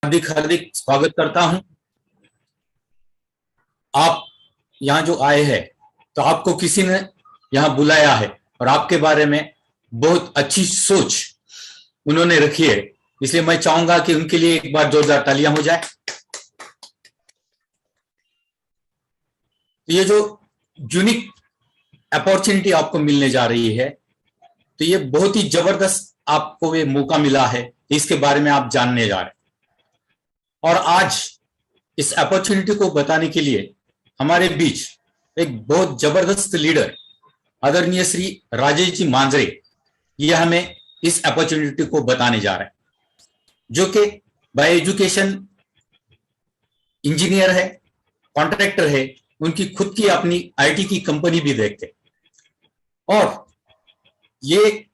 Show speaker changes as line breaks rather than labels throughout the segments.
हार्दिक हार्दिक स्वागत करता हूं। आप यहाँ जो आए हैं तो आपको किसी ने यहाँ बुलाया है और आपके बारे में बहुत अच्छी सोच उन्होंने रखी है, इसलिए मैं चाहूंगा कि उनके लिए एक बार जोरदार तालियां हो जाए। ये जो यूनिक अपॉर्चुनिटी आपको मिलने जा रही है तो ये बहुत ही जबरदस्त आपको ये मौका मिला है, इसके बारे में आप जानने जा रहे हैं। और आज इस अपॉर्चुनिटी को बताने के लिए हमारे बीच एक बहुत जबरदस्त लीडर आदरणीय श्री राजेश जी मांजरे ये हमें इस अपॉर्चुनिटी को बताने जा रहे हैं, जो कि बाय एजुकेशन इंजीनियर है, कॉन्ट्रैक्टर है, उनकी खुद की अपनी आईटी की कंपनी भी देखते और ये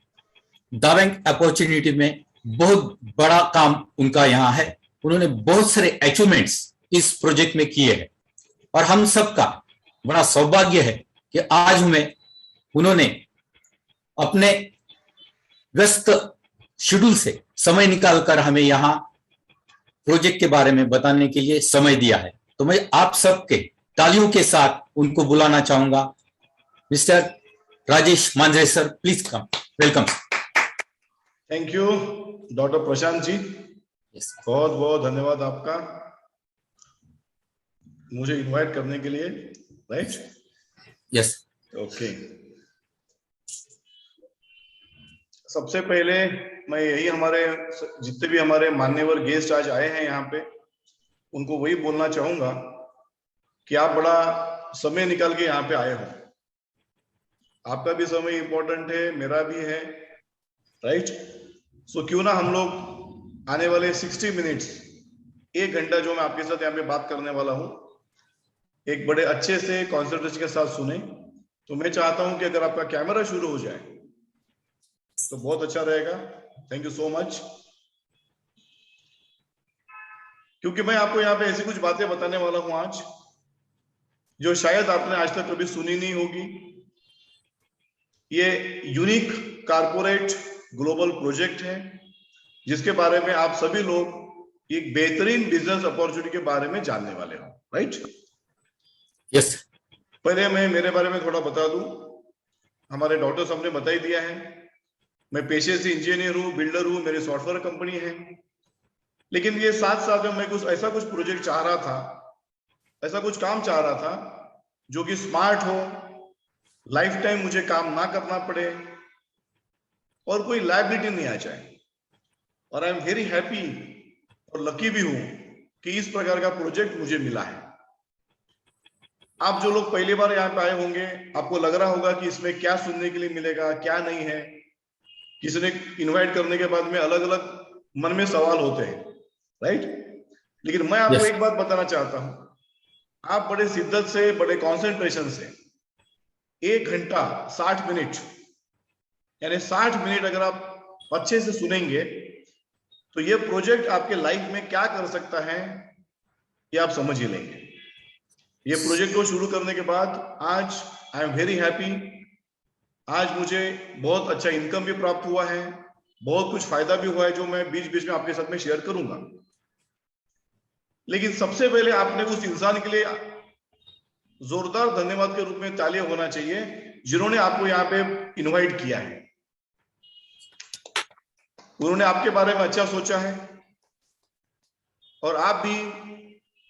दावेंग अपॉर्चुनिटी में बहुत बड़ा काम उनका यहाँ है। उन्होंने बहुत सारे अचीवमेंट्स इस प्रोजेक्ट में किए हैं और हम सबका बड़ा सौभाग्य है कि आज उन्होंने अपने व्यस्त शेड्यूल से समय निकालकर हमें यहाँ प्रोजेक्ट के बारे में बताने के लिए समय दिया है। तो मैं आप सबके तालियों के साथ उनको बुलाना चाहूंगा। Mister Rajesh Manjare sir, please come, welcome.
Thank you doctor Prashant ji, बहुत बहुत धन्यवाद आपका मुझे इनवाइट करने के लिए। Right,
yes,
okay. सबसे पहले मैं यही हमारे जितने भी हमारे मान्यवर गेस्ट आज आए हैं यहाँ पे, उनको वही बोलना चाहूंगा कि आप बड़ा समय निकाल के यहाँ पे आए हो। आपका भी समय इंपॉर्टेंट है, मेरा भी है, राइट। सो क्यों ना हम लोग आने वाले 60 मिनट्स, 1 घंटा जो मैं आपके साथ यहाँ पे बात करने वाला हूँ, एक बड़े अच्छे से कॉन्सेंट्रेशन के साथ सुने। तो मैं चाहता हूं कि अगर आपका कैमरा शुरू हो जाए तो बहुत अच्छा रहेगा। Thank you so much. क्योंकि मैं आपको यहाँ पे ऐसी कुछ बातें बताने वाला हूं आज जो शायद आपने आज तक कभी सुनी नहीं होगी। ये यूनिक कारपोरेट ग्लोबल प्रोजेक्ट है जिसके बारे में आप सभी लोग एक बेहतरीन बिजनेस अपॉर्चुनिटी के बारे में जानने वाले हो, राइट।
यस।
पहले मैं मेरे बारे में थोड़ा बता दूं। हमारे डॉक्टर साहब ने बता ही दिया है, मैं पेशे से इंजीनियर हूं, बिल्डर हूं, मेरी सॉफ्टवेयर कंपनी है। लेकिन ये साथ साथ में मैं कुछ प्रोजेक्ट चाह रहा था, ऐसा कुछ काम चाह रहा था जो कि स्मार्ट हो, लाइफ टाइम मुझे काम ना करना पड़े और कोई लायबिलिटी नहीं आ जाए। और आई एम वेरी हैप्पी और लकी भी हूं कि इस प्रकार का प्रोजेक्ट मुझे मिला है। आप जो लोग पहली बार यहाँ पे आए होंगे, आपको लग रहा होगा कि इसमें क्या सुनने के लिए मिलेगा, क्या नहीं है। किसी ने इनवाइट करने के बाद में अलग अलग मन में सवाल होते हैं, राइट। लेकिन मैं आपको एक बात बताना चाहता हूं, आप बड़े शिद्दत से, बड़े कॉन्सेंट्रेशन से 1 घंटा 60 मिनट, यानी 60 मिनट अगर आप अच्छे से सुनेंगे तो ये प्रोजेक्ट आपके लाइफ में क्या कर सकता है ये आप समझ ही लेंगे। ये प्रोजेक्ट को शुरू करने के बाद आज आई एम वेरी हैप्पी। आज मुझे बहुत अच्छा इनकम भी प्राप्त हुआ है, बहुत कुछ फायदा भी हुआ है जो मैं बीच बीच में आपके साथ में शेयर करूंगा। लेकिन सबसे पहले आपने उस इंसान के लिए जोरदार धन्यवाद के रूप में तालियां होना चाहिए जिन्होंने आपको यहाँ पे इनवाइट किया है। उन्होंने आपके बारे में अच्छा सोचा है और आप भी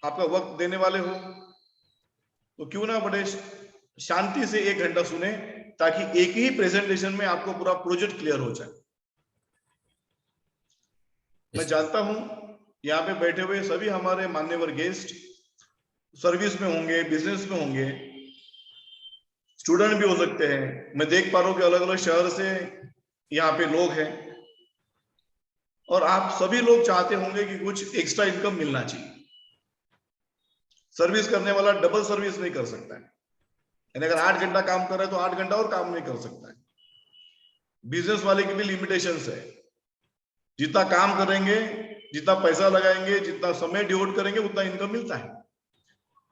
आपका वक्त देने वाले हो, तो क्यों ना बड़े शांति से 1 घंटा सुने ताकि एक ही प्रेजेंटेशन में आपको पूरा प्रोजेक्ट क्लियर हो जाए। मैं जानता हूं यहाँ पे बैठे हुए सभी हमारे मान्यवर गेस्ट सर्विस में होंगे, बिजनेस में होंगे, स्टूडेंट भी हो सकते हैं। मैं देख पा रहा हूं कि अलग अलग शहर से यहाँ पे लोग हैं और आप सभी लोग चाहते होंगे कि कुछ एक्स्ट्रा इनकम मिलना चाहिए। सर्विस करने वाला डबल सर्विस नहीं कर सकता है, यानी अगर 8 घंटा काम कर रहा है तो 8 घंटा और काम नहीं कर सकता है। बिजनेस वाले की भी लिमिटेशंस है, जितना काम करेंगे, जितना पैसा लगाएंगे, जितना समय डिवोट करेंगे उतना इनकम मिलता है।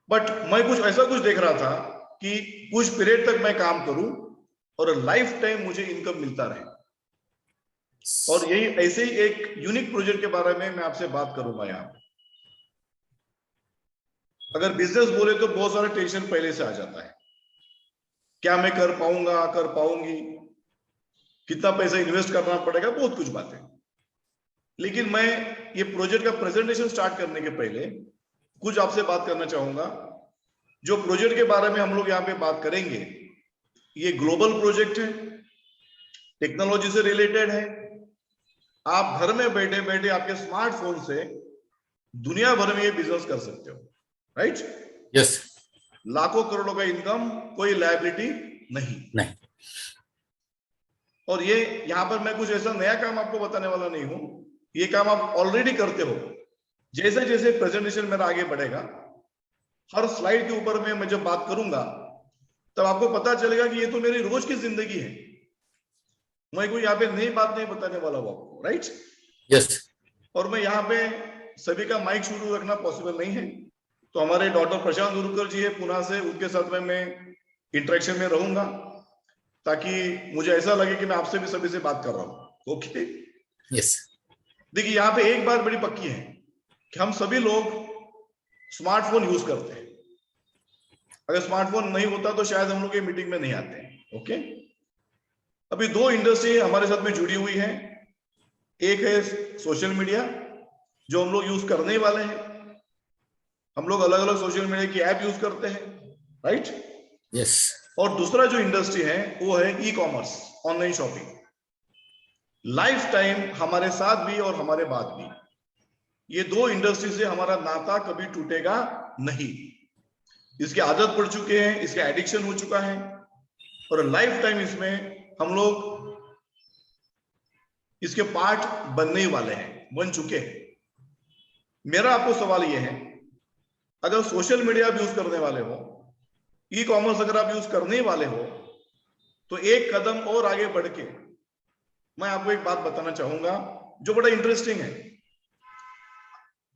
बट मैं ऐसा कुछ देख रहा था कि कुछ पीरियड तक मैं काम करूं और लाइफ टाइम मुझे इनकम मिलता रहे। और यही ऐसे ही एक यूनिक प्रोजेक्ट के बारे में मैं आपसे बात करूंगा यहाँ पे। अगर बिजनेस बोले तो बहुत सारा टेंशन पहले से आ जाता है, क्या मैं कर पाऊंगा, कर पाऊंगी, कितना पैसा इन्वेस्ट करना पड़ेगा, बहुत कुछ बातें। लेकिन मैं ये प्रोजेक्ट का प्रेजेंटेशन स्टार्ट करने के पहले कुछ आपसे बात करना चाहूंगा। जो प्रोजेक्ट के बारे में हम लोग यहाँ पे बात करेंगे, ये ग्लोबल प्रोजेक्ट है, टेक्नोलॉजी से रिलेटेड है। आप घर में बैठे बैठे आपके स्मार्टफोन से दुनिया भर में ये बिजनेस कर सकते हो, राइट?
यस।
लाखों करोड़ों का इनकम, कोई लायबिलिटी नहीं। और ये यहां पर मैं कुछ ऐसा नया काम आपको बताने वाला नहीं हूं, ये काम आप ऑलरेडी करते हो। जैसे जैसे प्रेजेंटेशन मेरा आगे बढ़ेगा, हर स्लाइड के ऊपर में मैं जब बात करूंगा तब आपको पता चलेगा कि ये तो मेरी रोज की जिंदगी है। मैं कोई यहाँ पे नई बात नहीं बताने वाला हूं आपको, राइट?
यस।
और मैं यहाँ पे सभी का माइक शुरू रखना पॉसिबल नहीं है, तो हमारे डॉक्टर प्रशांत उरुकर जी है पुणे से, उनके साथ में मैं इंटरेक्शन में रहूंगा ताकि मुझे ऐसा लगे कि मैं आपसे भी सभी से बात कर रहा हूं। ओके?
यस।
देखिए, यहाँ पे एक बात बड़ी पक्की है कि हम सभी लोग स्मार्टफोन यूज करते हैं। अगर स्मार्टफोन नहीं होता तो शायद हम लोग ये मीटिंग में नहीं आते हैं। ओके? अभी दो इंडस्ट्री हमारे साथ में जुड़ी हुई है। एक है सोशल मीडिया, जो हम लोग यूज करने वाले हैं। हम लोग अलग अलग सोशल मीडिया की ऐप यूज करते हैं, राइट?
यस।
और दूसरा जो इंडस्ट्री है वो है e commerce, online shopping. Life time हमारे साथ भी और हमारे बाद भी ये दो इंडस्ट्री से हमारा नाता कभी टूटेगा नहीं। इसकी आदत पड़ चुके हैं, इसका एडिक्शन हो चुका है, और लाइफ टाइम इसमें हम लोग इसके पार्ट बनने ही वाले हैं, बन चुके हैं। मेरा आपको सवाल यह है, अगर सोशल मीडिया आप यूज करने वाले हो, ई कॉमर्स अगर आप यूज करने वाले हो, तो एक कदम और आगे बढ़ के मैं आपको एक बात बताना चाहूंगा जो बड़ा इंटरेस्टिंग है।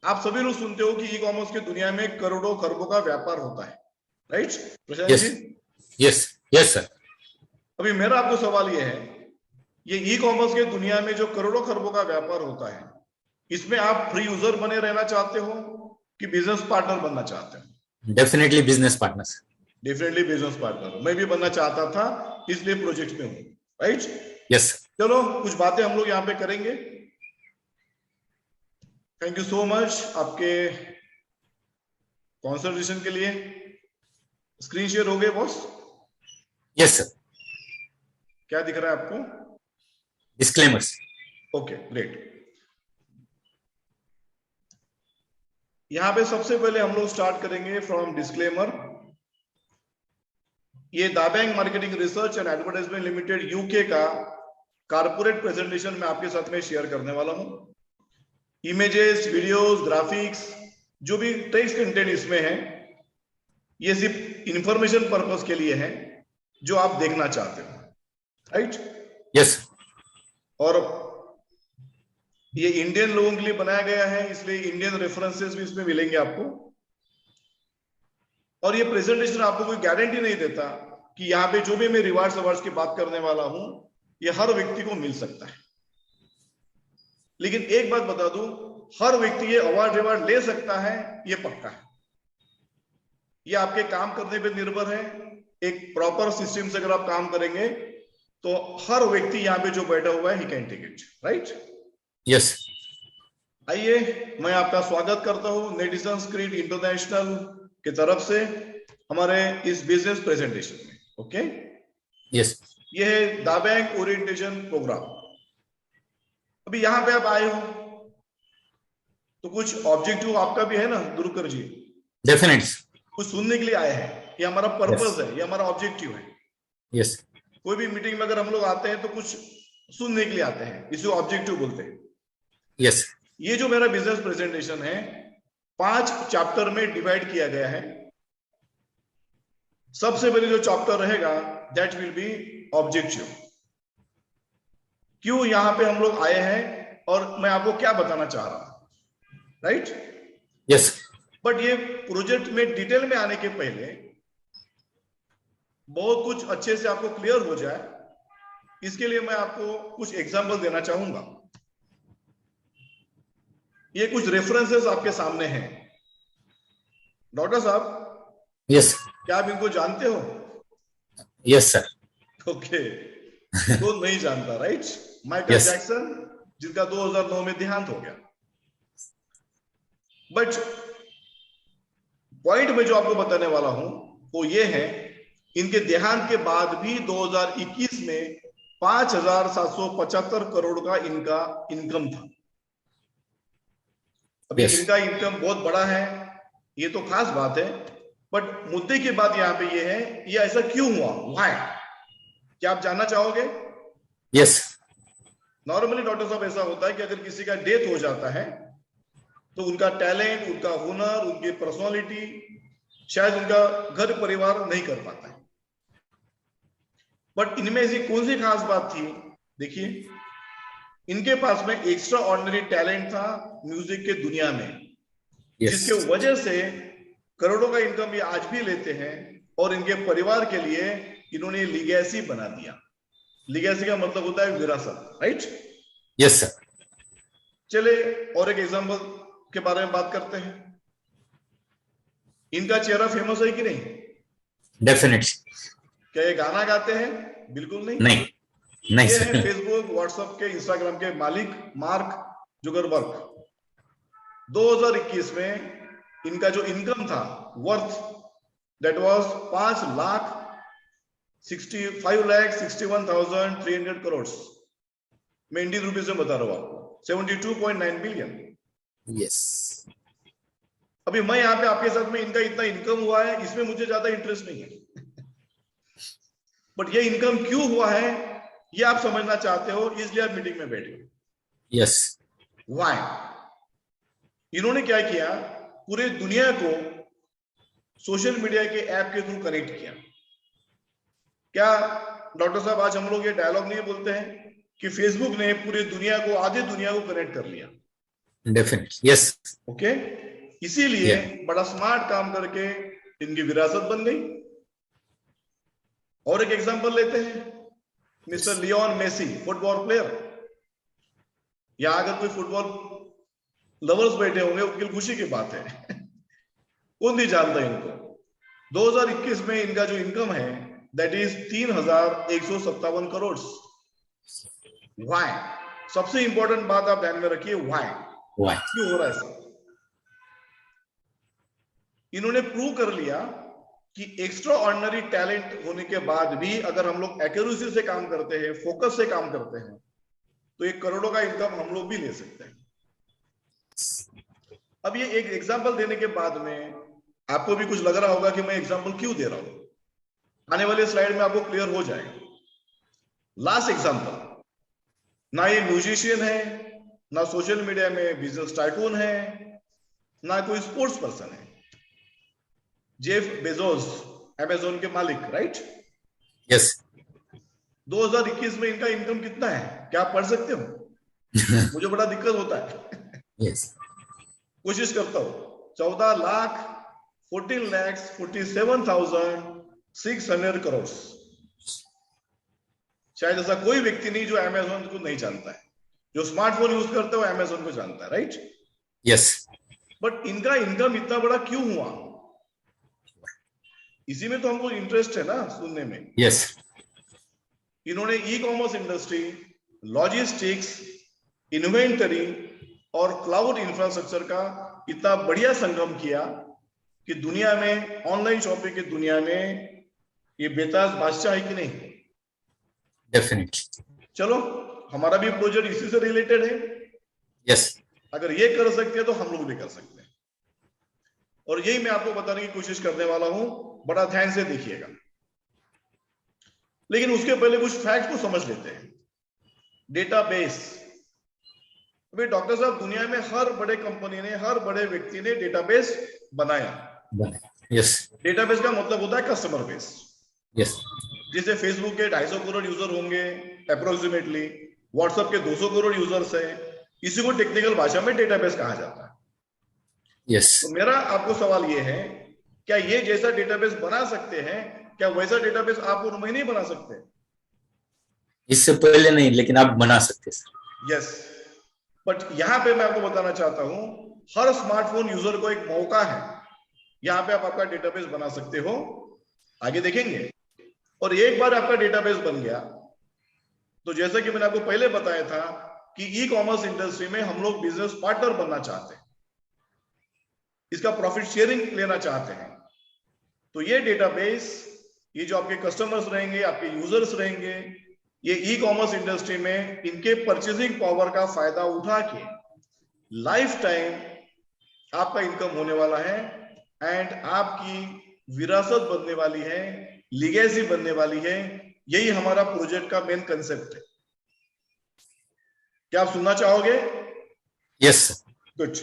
आप सभी लोग सुनते हो कि ई कॉमर्स की दुनिया में करोड़ों खरबों का व्यापार होता है, right Prashant ji?
Yes. Yes sir.
अभी मेरा आपको सवाल यह है, ये ई कॉमर्स के दुनिया में जो करोड़ों खरबों का व्यापार होता है, इसमें आप फ्री यूजर बने रहना चाहते हो कि बिजनेस पार्टनर बनना चाहते हो?
Definitely business partner.
Definitely business partner. मैं भी बनना चाहता था, इसलिए प्रोजेक्ट में हूं, राइट?
यस।
चलो कुछ बातें हम लोग यहाँ पे करेंगे। थैंक यू सो मच आपके कॉन्संट्रेशन के लिए। स्क्रीन शेयर हो गए बॉस?
Yes sir.
क्या दिख रहा है आपको?
डिस्क्लेमर्स।
Okay, great. यहां पे सबसे पहले हम लोग स्टार्ट करेंगे फ्रॉम डिस्क्लेमर। ये Dabang marketing research and advertisement limited UK का कारपोरेट प्रेजेंटेशन मैं आपके साथ में शेयर करने वाला हूं। इमेजेस, वीडियोस, ग्राफिक्स, जो भी टेक्स्ट कंटेंट इसमें है, ये सिर्फ इंफॉर्मेशन पर्पस के लिए है, जो आप देखना चाहते हो, राइट?
यस।
और ये इंडियन लोगों के लिए बनाया गया है, इसलिए इंडियन रेफरेंसेस भी इसमें मिलेंगे आपको। और ये प्रेजेंटेशन आपको कोई गारंटी नहीं देता कि यहाँ पे जो भी मैं रिवार्ड्स अवार्ड्स की बात करने वाला हूं, ये हर व्यक्ति को मिल सकता है। लेकिन एक बात बता दूं, हर व्यक्ति ये अवार्ड रिवार्ड ले सकता है, ये पक्का है। ये आपके काम करने पे निर्भर है। एक प्रॉपर सिस्टम से अगर आप काम करेंगे तो हर व्यक्ति यहाँ पे जो बैठा हुआ है, he can take it, right?
Yes.
आइए, मैं आपका स्वागत करता हूं नेटिजन्स क्रीड इंटरनेशनल की तरफ से हमारे इस बिजनेस प्रेजेंटेशन में। ओके?
यस।
ये है दाबैंग ओरिएंटेशन प्रोग्राम। अभी यहां पे आप आए हो तो कुछ ऑब्जेक्टिव आपका भी है ना दुरुकर जी?
डेफिनेटली।
कुछ सुनने के लिए आए हैं, ये हमारा पर्पस है, ये हमारा ऑब्जेक्टिव है।
यस।
कोई भी मीटिंग में अगर हम लोग आते हैं तो कुछ सुनने के लिए आते हैं, इसे ऑब्जेक्टिव बोलते हैं।
यस।
ये जो मेरा बिजनेस प्रेजेंटेशन है, 5 चैप्टर में डिवाइड किया गया है। सबसे पहले जो चैप्टर रहेगा, दैट विल बी ऑब्जेक्टिव। क्यों यहां पे हम लोग आए हैं और मैं आपको क्या बताना चाह रहा हूं, राइट?
यस।
बट ये प्रोजेक्ट में डिटेल में आने के पहले बहुत कुछ अच्छे से आपको क्लियर हो जाए, इसके लिए मैं आपको कुछ एग्जाम्पल देना चाहूंगा। ये कुछ रेफरेंसेस आपके सामने हैं। डॉक्टर साहब,
यस
क्या आप इनको जानते हो?
Yes sir.
ओके, कौन नहीं जानता, राइट? माइकल
यस
जैक्सन, जिनका 2009 में देहांत हो गया। बट पॉइंट में जो आपको बताने वाला हूं वो ये है, इनके देहांत के बाद भी 2021 में 5,775 करोड़ का इनका इनकम था। अभी
यस
इनका इनकम बहुत बड़ा है, ये तो खास बात है। बट मुद्दे की बात यहां पे ये है, ये ऐसा क्यों हुआ, व्हाई? क्या आप जानना चाहोगे?
यस
नॉर्मली डॉक्टर साहब ऐसा होता है कि अगर किसी का डेथ हो जाता है तो उनका टैलेंट, उनका हुनर, उनकी पर्सनालिटी शायद उनका घर परिवार नहीं कर पाता है। बट इनमें ऐसी कौन सी खास बात थी? देखिए, इनके पास में एक्स्ट्रा ऑर्डिनरी टैलेंट था म्यूजिक के दुनिया में,
यस
जिसके वजह से करोड़ों का इनकम ये आज भी लेते हैं। और इनके परिवार के लिए इन्होंने लिगेसी बना दिया। लिगेसी का मतलब होता है विरासत, राइट?
Yes sir.
चले और एक एग्जांपल के बारे में बात करते हैं। इनका चेहरा फेमस है कि नहीं?
डेफिनेटली।
क्या ये गाना गाते हैं? बिल्कुल नहीं।
नहीं नहीं
ये
सर।
है फेसबुक, व्हाट्सएप के, इंस्टाग्राम के मालिक मार्क जुगरबर्ग। 2021 में इनका जो इनकम था, वर्थ, दैट वाज 5,65,61,300 करोड़। मैं इंडियन रुपीज में बता रहा हूं आपको, 72.9 बिलियन।
यस
अभी मैं यहाँ पे आपके साथ में इनका इतना इनकम हुआ है, इसमें मुझे ज्यादा इंटरेस्ट नहीं है। बट ये इनकम क्यों हुआ है ये आप समझना चाहते हो, इसलिए आप मीटिंग में बैठे हो।
Yes
why? इन्होंने क्या किया, पूरे दुनिया को सोशल मीडिया के ऐप के थ्रू कनेक्ट किया। क्या डॉक्टर साहब आज हम लोग ये डायलॉग नहीं बोलते हैं कि फेसबुक ने पूरी दुनिया को, आधी दुनिया को कनेक्ट कर लिया?
Definitely yes.
ओके, इसीलिए बड़ा स्मार्ट काम करके इनकी विरासत बन गई। और एक एग्जांपल लेते हैं, mister Lionel Messi, football player. या अगर कोई फुटबॉल लवर्स बैठे होंगे, उनकी खुशी की बात है। कौन नहीं जानता इनको? 2021 में इनका जो इनकम है दैट इज 3,157 करोड़। व्हाई? सबसे इंपॉर्टेंट बात आप ध्यान में रखिए, व्हाई? क्यों हो रहा है ऐसा? इन्होंने प्रूव कर लिया कि एक्स्ट्रा ऑर्डिनरी टैलेंट होने के बाद भी अगर हम लोग एक्यूरेसी से काम करते हैं, फोकस से काम करते हैं, तो एक करोड़ों का इनकम हम लोग भी ले सकते हैं। अब ये एक एग्जांपल देने के बाद में आपको भी कुछ लग रहा होगा कि मैं एग्जांपल क्यों दे रहा हूं। आने वाले स्लाइड में आपको क्लियर हो जाएगा। लास्ट एग्जांपल, ना ये म्यूजिशियन है, ना सोशल मीडिया में बिजनेस टाइकून है, ना कोई स्पोर्ट्स पर्सन है। जेफ बेजोस, अमेज़न के मालिक, राइट?
यस
2021 में इनका इनकम कितना है, क्या आप पढ़ सकते हो? मुझे बड़ा दिक्कत होता है।
यस
कोशिश करता हूं। 14,47,600 करोड़। शायद ऐसा कोई व्यक्ति नहीं जो अमेज़न को नहीं जानता है। जो स्मार्टफोन यूज करता है वो अमेज़न को जानता है, राइट?
यस
बट इनका इनकम इतना बड़ा क्यों हुआ? इसी में तो हमको इंटरेस्ट है ना सुनने में।
यस
इन्होंने e commerce industry, logistics, inventory और क्लाउड इंफ्रास्ट्रक्चर का इतना बढ़िया संगम किया कि दुनिया में, ऑनलाइन शॉपिंग की दुनिया में ये बेताज बादशाह है कि नहीं?
डेफिनेटली।
चलो, हमारा भी प्रोजेक्ट इसी से रिलेटेड है।
यस
अगर ये कर सकते हैं तो हम लोग भी कर सकते हैं। और यही मैं आपको बताने की कोशिश करने वाला हूं, बड़ा ध्यान से देखिएगा। लेकिन उसके पहले कुछ फैक्ट को समझ लेते हैं। डेटाबेस। अभी डॉक्टर साहब, दुनिया में हर बड़े कंपनी ने, हर बड़े व्यक्ति ने डेटाबेस बनाया।
यस
डेटाबेस का मतलब होता है कस्टमर बेस।
यस
जैसे फेसबुक के 250 करोड़ यूजर होंगे अप्रोक्सीमेटली, व्हाट्सएप के 200 करोड़ यूजर्स हैं। इसी को टेक्निकल भाषा में डेटाबेस कहा जाता है।
यस
तो मेरा आपको सवाल ये है, क्या ये जैसा डेटाबेस बना सकते हैं? क्या वैसा डेटाबेस आप और मैं नहीं बना सकते?
इससे पहले नहीं, लेकिन आप बना सकते सर।
यस, बट यहां पे मैं आपको बताना चाहता हूं, हर स्मार्टफोन यूजर को एक मौका है, यहां पे आप आपका डेटाबेस बना सकते हो, आगे देखेंगे। और एक बार आपका डेटाबेस बन गया तो जैसा कि मैंने आपको पहले बताया था कि ई कॉमर्स इंडस्ट्री में हम लोग बिजनेस पार्टनर बनना चाहते हैं, इसका प्रॉफिट शेयरिंग लेना चाहते हैं। तो ये डेटाबेस, ये जो आपके कस्टमर्स रहेंगे, आपके यूजर्स रहेंगे, ये ई कॉमर्स इंडस्ट्री में इनके परचेसिंग पावर का फायदा उठा के लाइफ टाइम आपका इनकम होने वाला है, एंड आपकी विरासत बनने वाली है, लीगेसी बनने वाली है। यही हमारा प्रोजेक्ट का मेन कंसेप्ट है। क्या आप सुनना चाहोगे?
Yes sir.
गुड।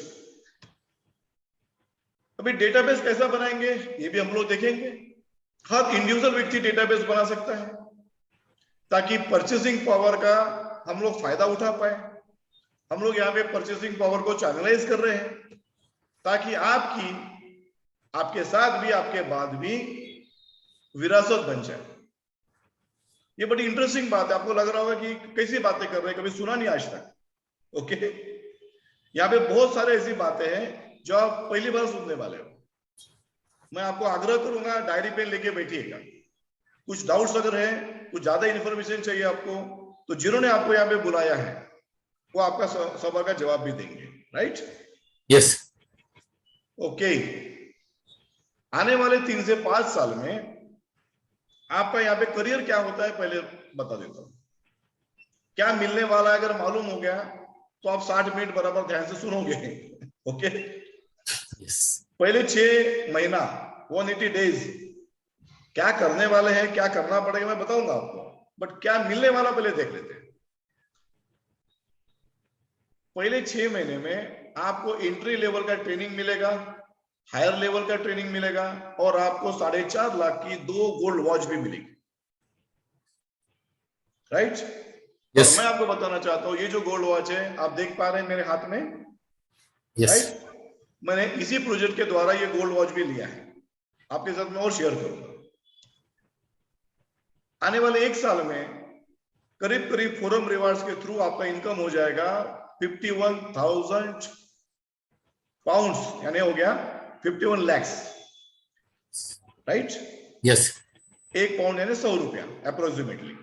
अभी डेटाबेस कैसा बनाएंगे ये भी हम लोग देखेंगे। हर इंडिविजुअल व्यक्ति डेटाबेस बना सकता है ताकि परचेसिंग पावर का हम लोग फायदा उठा पाए। हम लोग यहाँ पे परचेसिंग पावर को चैनलाइज कर रहे हैं ताकि आपके साथ भी, आपके बाद भी विरासत बन जाए। ये बड़ी इंटरेस्टिंग बात है। आपको लग रहा होगा कि कैसी बातें कर रहे हैं, कभी सुना नहीं आज तक। ओके, यहाँ पे बहुत सारे ऐसी बातें हैं जो आप पहली बार सुनने वाले हो। मैं आपको आग्रह करूंगा, डायरी पेन लेके बैठिएगा। कुछ डाउट्स अगर है, कुछ ज्यादा इंफॉर्मेशन चाहिए आपको, तो जिन्होंने आपको यहाँ पे बुलाया है वो आपका सवाल का जवाब भी देंगे। राइट?
यस।
ओके, आने वाले 3 से 5 साल में आपका यहाँ पे करियर क्या होता है पहले बता देता हूं। क्या मिलने वाला है अगर मालूम हो गया तो आप 60 मिनट बराबर ध्यान से सुनोगे। Okay,
yes.
पहले 6 महीना 180 डेज क्या करने वाले हैं, क्या करना पड़ेगा मैं बताऊंगा आपको, बट क्या मिलने वाला पहले देख लेते हैं। पहले 6 महीने में आपको एंट्री लेवल का ट्रेनिंग मिलेगा, हायर लेवल का ट्रेनिंग मिलेगा, और आपको 4.5 लाख की 2 गोल्ड वॉच भी मिलेगी। राइट?
यस।
और मैं आपको बताना चाहता हूं, ये जो गोल्ड वॉच है आप देख पा रहे हैं मेरे हाथ में।
यस।
राइट? मैंने इसी प्रोजेक्ट के द्वारा ये गोल्ड वॉच भी लिया है, आपके साथ मैं और शेयर करूंगा। आने वाले 1 साल में करीब करीब फोरम रिवार्ड्स के थ्रू आपका इनकम हो जाएगा 51,000 पाउंड्स, यानी हो गया 51 lakhs। राइट?
यस।
1 पाउंड यानी 100 रुपया अप्रोक्सीमेटली।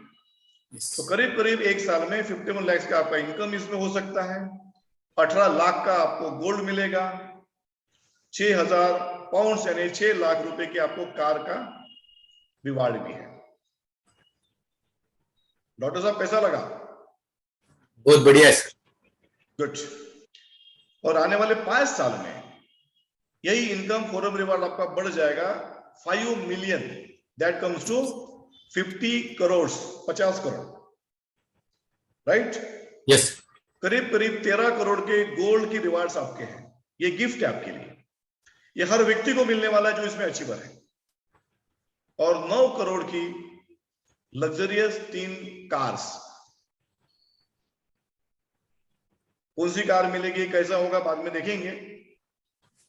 तो करीब करीब 1 साल में 51 lakhs का आपका इनकम इसमें हो सकता है। 18 लाख का आपको गोल्ड मिलेगा, 6,000 पाउंड यानी 6 लाख रुपए की आपको कार का रिवार्ड भी है। डॉक्टर साहब कैसा लगा?
बहुत बढ़िया है सर।
गुड। और आने वाले 5 साल में यही इनकम फोरम रिवार्ड आपका बढ़ जाएगा 5 million, that comes to 50 crore, 50 crore. Right?
Yes.
करीब करीब 13 करोड़ के गोल्ड की रिवार्ड्स आपके हैं। ये गिफ्ट है आपके लिए, ये हर व्यक्ति को मिलने वाला है जो इसमें अचीवर है। और 9 करोड़ की लग्जरियस 3 कार्स। कौन सी कार मिलेगी, कैसा होगा, बाद में देखेंगे।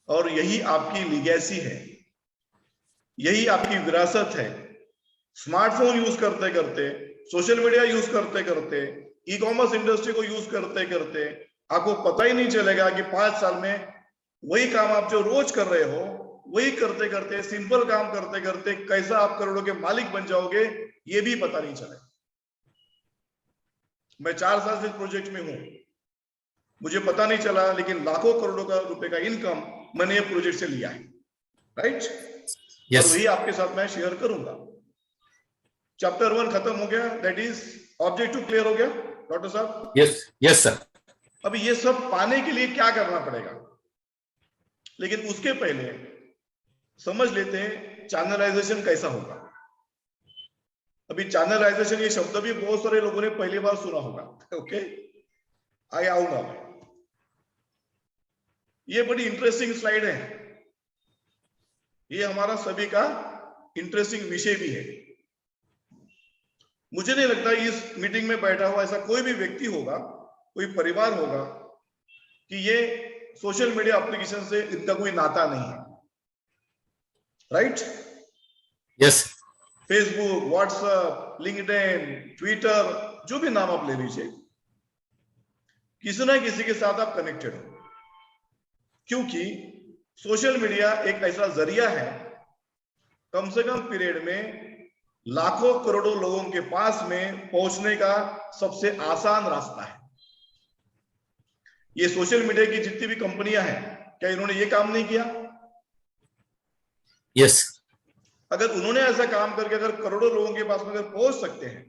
और यही आपकी लीगेसी है, यही आपकी विरासत है। स्मार्टफोन यूज करते करते, सोशल मीडिया यूज करते करते, ई कॉमर्स इंडस्ट्री को यूज करते करते आपको पता ही नहीं चलेगा कि 5 साल में वही काम आप जो रोज कर रहे हो, वही करते करते, सिंपल काम करते करते कैसा आप करोड़ों के मालिक बन जाओगे ये भी पता नहीं चलेगा। मैं 4 साल से इस प्रोजेक्ट में हूं, मुझे पता नहीं चला, लेकिन लाखों करोड़ों का रुपए का इनकम मैंने ये प्रोजेक्ट से लिया है। राइट?
यस।
और वही आपके साथ मैं शेयर करूंगा। चैप्टर 1 खत्म हो गया, दैट इज ऑब्जेक्टिव क्लियर हो गया डॉक्टर साहब?
यस। Yes sir.
अभी ये सब पाने के लिए क्या करना पड़ेगा, लेकिन उसके पहले समझ लेते हैं चैनलाइजेशन कैसा होगा। अभी चैनलाइजेशन ये शब्द भी बहुत सारे लोगों ने पहली बार सुना होगा। ओके, आगे आऊंगा मैं। ये बड़ी इंटरेस्टिंग स्लाइड है, ये हमारा सभी का इंटरेस्टिंग विषय भी है। मुझे नहीं लगता इस मीटिंग में बैठा हुआ ऐसा कोई भी व्यक्ति होगा, कोई परिवार होगा कि ये सोशल मीडिया एप्लीकेशन से इनका कोई नाता नहीं है। Right?
Yes.
Facebook, WhatsApp, LinkedIn, Twitter, जो भी नाम आप ले लीजिए, किसी ना किसी के साथ आप कनेक्टेड हो, क्योंकि सोशल मीडिया एक ऐसा जरिया है, कम से कम पीरियड में लाखों करोड़ों लोगों के पास में पहुंचने का सबसे आसान रास्ता है। ये सोशल मीडिया की जितनी भी कंपनियां हैं, क्या इन्होंने ये काम नहीं किया?
यस।
अगर उन्होंने ऐसा काम करके अगर करोड़ों लोगों के पास में अगर पहुंच सकते हैं,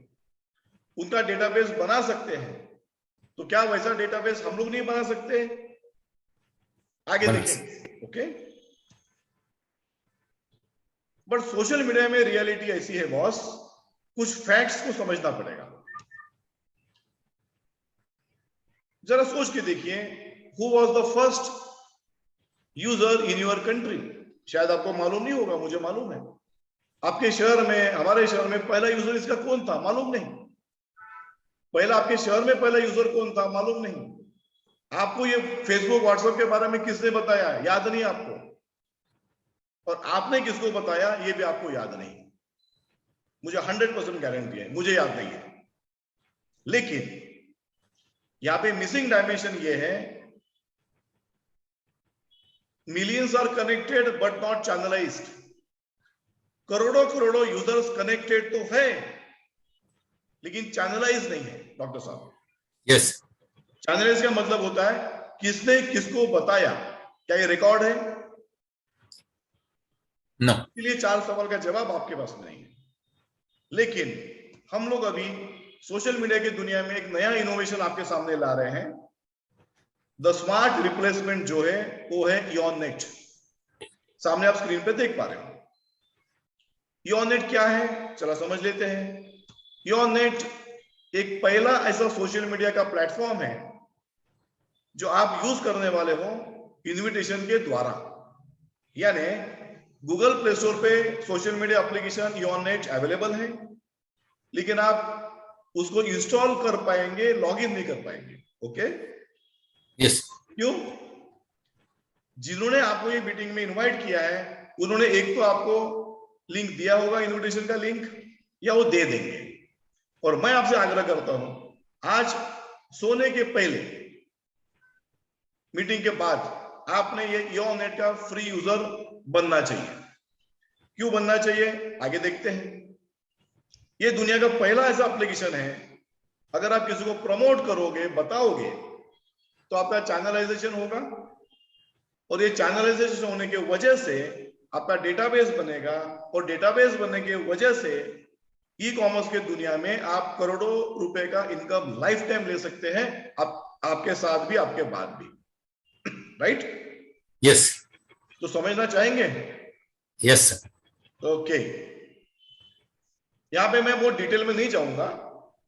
उनका डेटाबेस बना सकते हैं, तो क्या वैसा डेटाबेस हम लोग नहीं बना सकते? आगे देखेंगे, ओके। बट सोशल मीडिया में रियलिटी ऐसी है बॉस, कुछ फैक्ट्स को समझना पड़ेगा। जरा सोच के देखिए, who was the first user in your country? शायद आपको मालूम नहीं होगा, मुझे मालूम है। आपके शहर में, हमारे शहर में पहला यूजर इसका कौन था? मालूम नहीं। पहला आपके शहर में पहला यूजर कौन था? मालूम नहीं। आपको ये फेसबुक व्हाट्सएप के बारे में किसने बताया? याद नहीं आपको। और आपने किसको बताया ये भी आपको याद नहीं। मुझे 100% गारंटी है, मुझे याद नहीं है। लेकिन यहां पे मिसिंग डायमेंशन ये है, millions are connected but not channelized. करोड़ों करोड़ों यूजर्स कनेक्टेड तो है, लेकिन चैनलाइज नहीं है डॉक्टर साहब।
यस।
चैनलाइज का मतलब होता है किसने किसको बताया। क्या ये रिकॉर्ड है?
नो।
इसलिए 4 सवाल का जवाब आपके पास में नहीं है। लेकिन हम लोग अभी सोशल मीडिया की दुनिया में एक नया इनोवेशन आपके सामने ला रहे हैं। द स्मार्ट रिप्लेसमेंट जो है वो है ईऑननेट। सामने आप स्क्रीन पे देख पा रहे हो। ईऑननेट क्या है, चला समझ लेते हैं। ईऑननेट एक पहला ऐसा सोशल मीडिया का प्लेटफॉर्म है जो आप यूज करने वाले हो इनविटेशन के द्वारा। यानी गूगल प्ले स्टोर पे सोशल मीडिया एप्लीकेशन ईऑननेट अवेलेबल है, लेकिन आप उसको इंस्टॉल कर पाएंगे, लॉगिन नहीं कर पाएंगे। ओके?
यस।
क्यों? जिन्होंने आपको ये मीटिंग में इनवाइट किया है, उन्होंने एक तो आपको लिंक दिया होगा, इनविटेशन का लिंक, या वो दे देंगे। और मैं आपसे आग्रह करता हूं, आज सोने के पहले, मीटिंग के बाद आपने ये ईऑननेट का फ्री यूजर बनना चाहिए। क्यों बनना चाहिए? आगे देखते हैं। ये दुनिया का पहला ऐसा एप्लीकेशन है, अगर आप किसी को प्रमोट करोगे, बताओगे, तो आपका चैनलाइजेशन होगा, और ये चैनलाइजेशन होने की वजह से आपका डेटाबेस बनेगा, और डेटाबेस बनने की वजह से ई कॉमर्स के दुनिया में आप करोड़ों रुपए का इनकम लाइफ टाइम ले सकते हैं, आपके साथ भी, आपके बाद भी। राइट?
यस।
तो समझना चाहेंगे?
Yes sir.
ओके। यहां पे मैं बहुत डिटेल में नहीं जाऊंगा,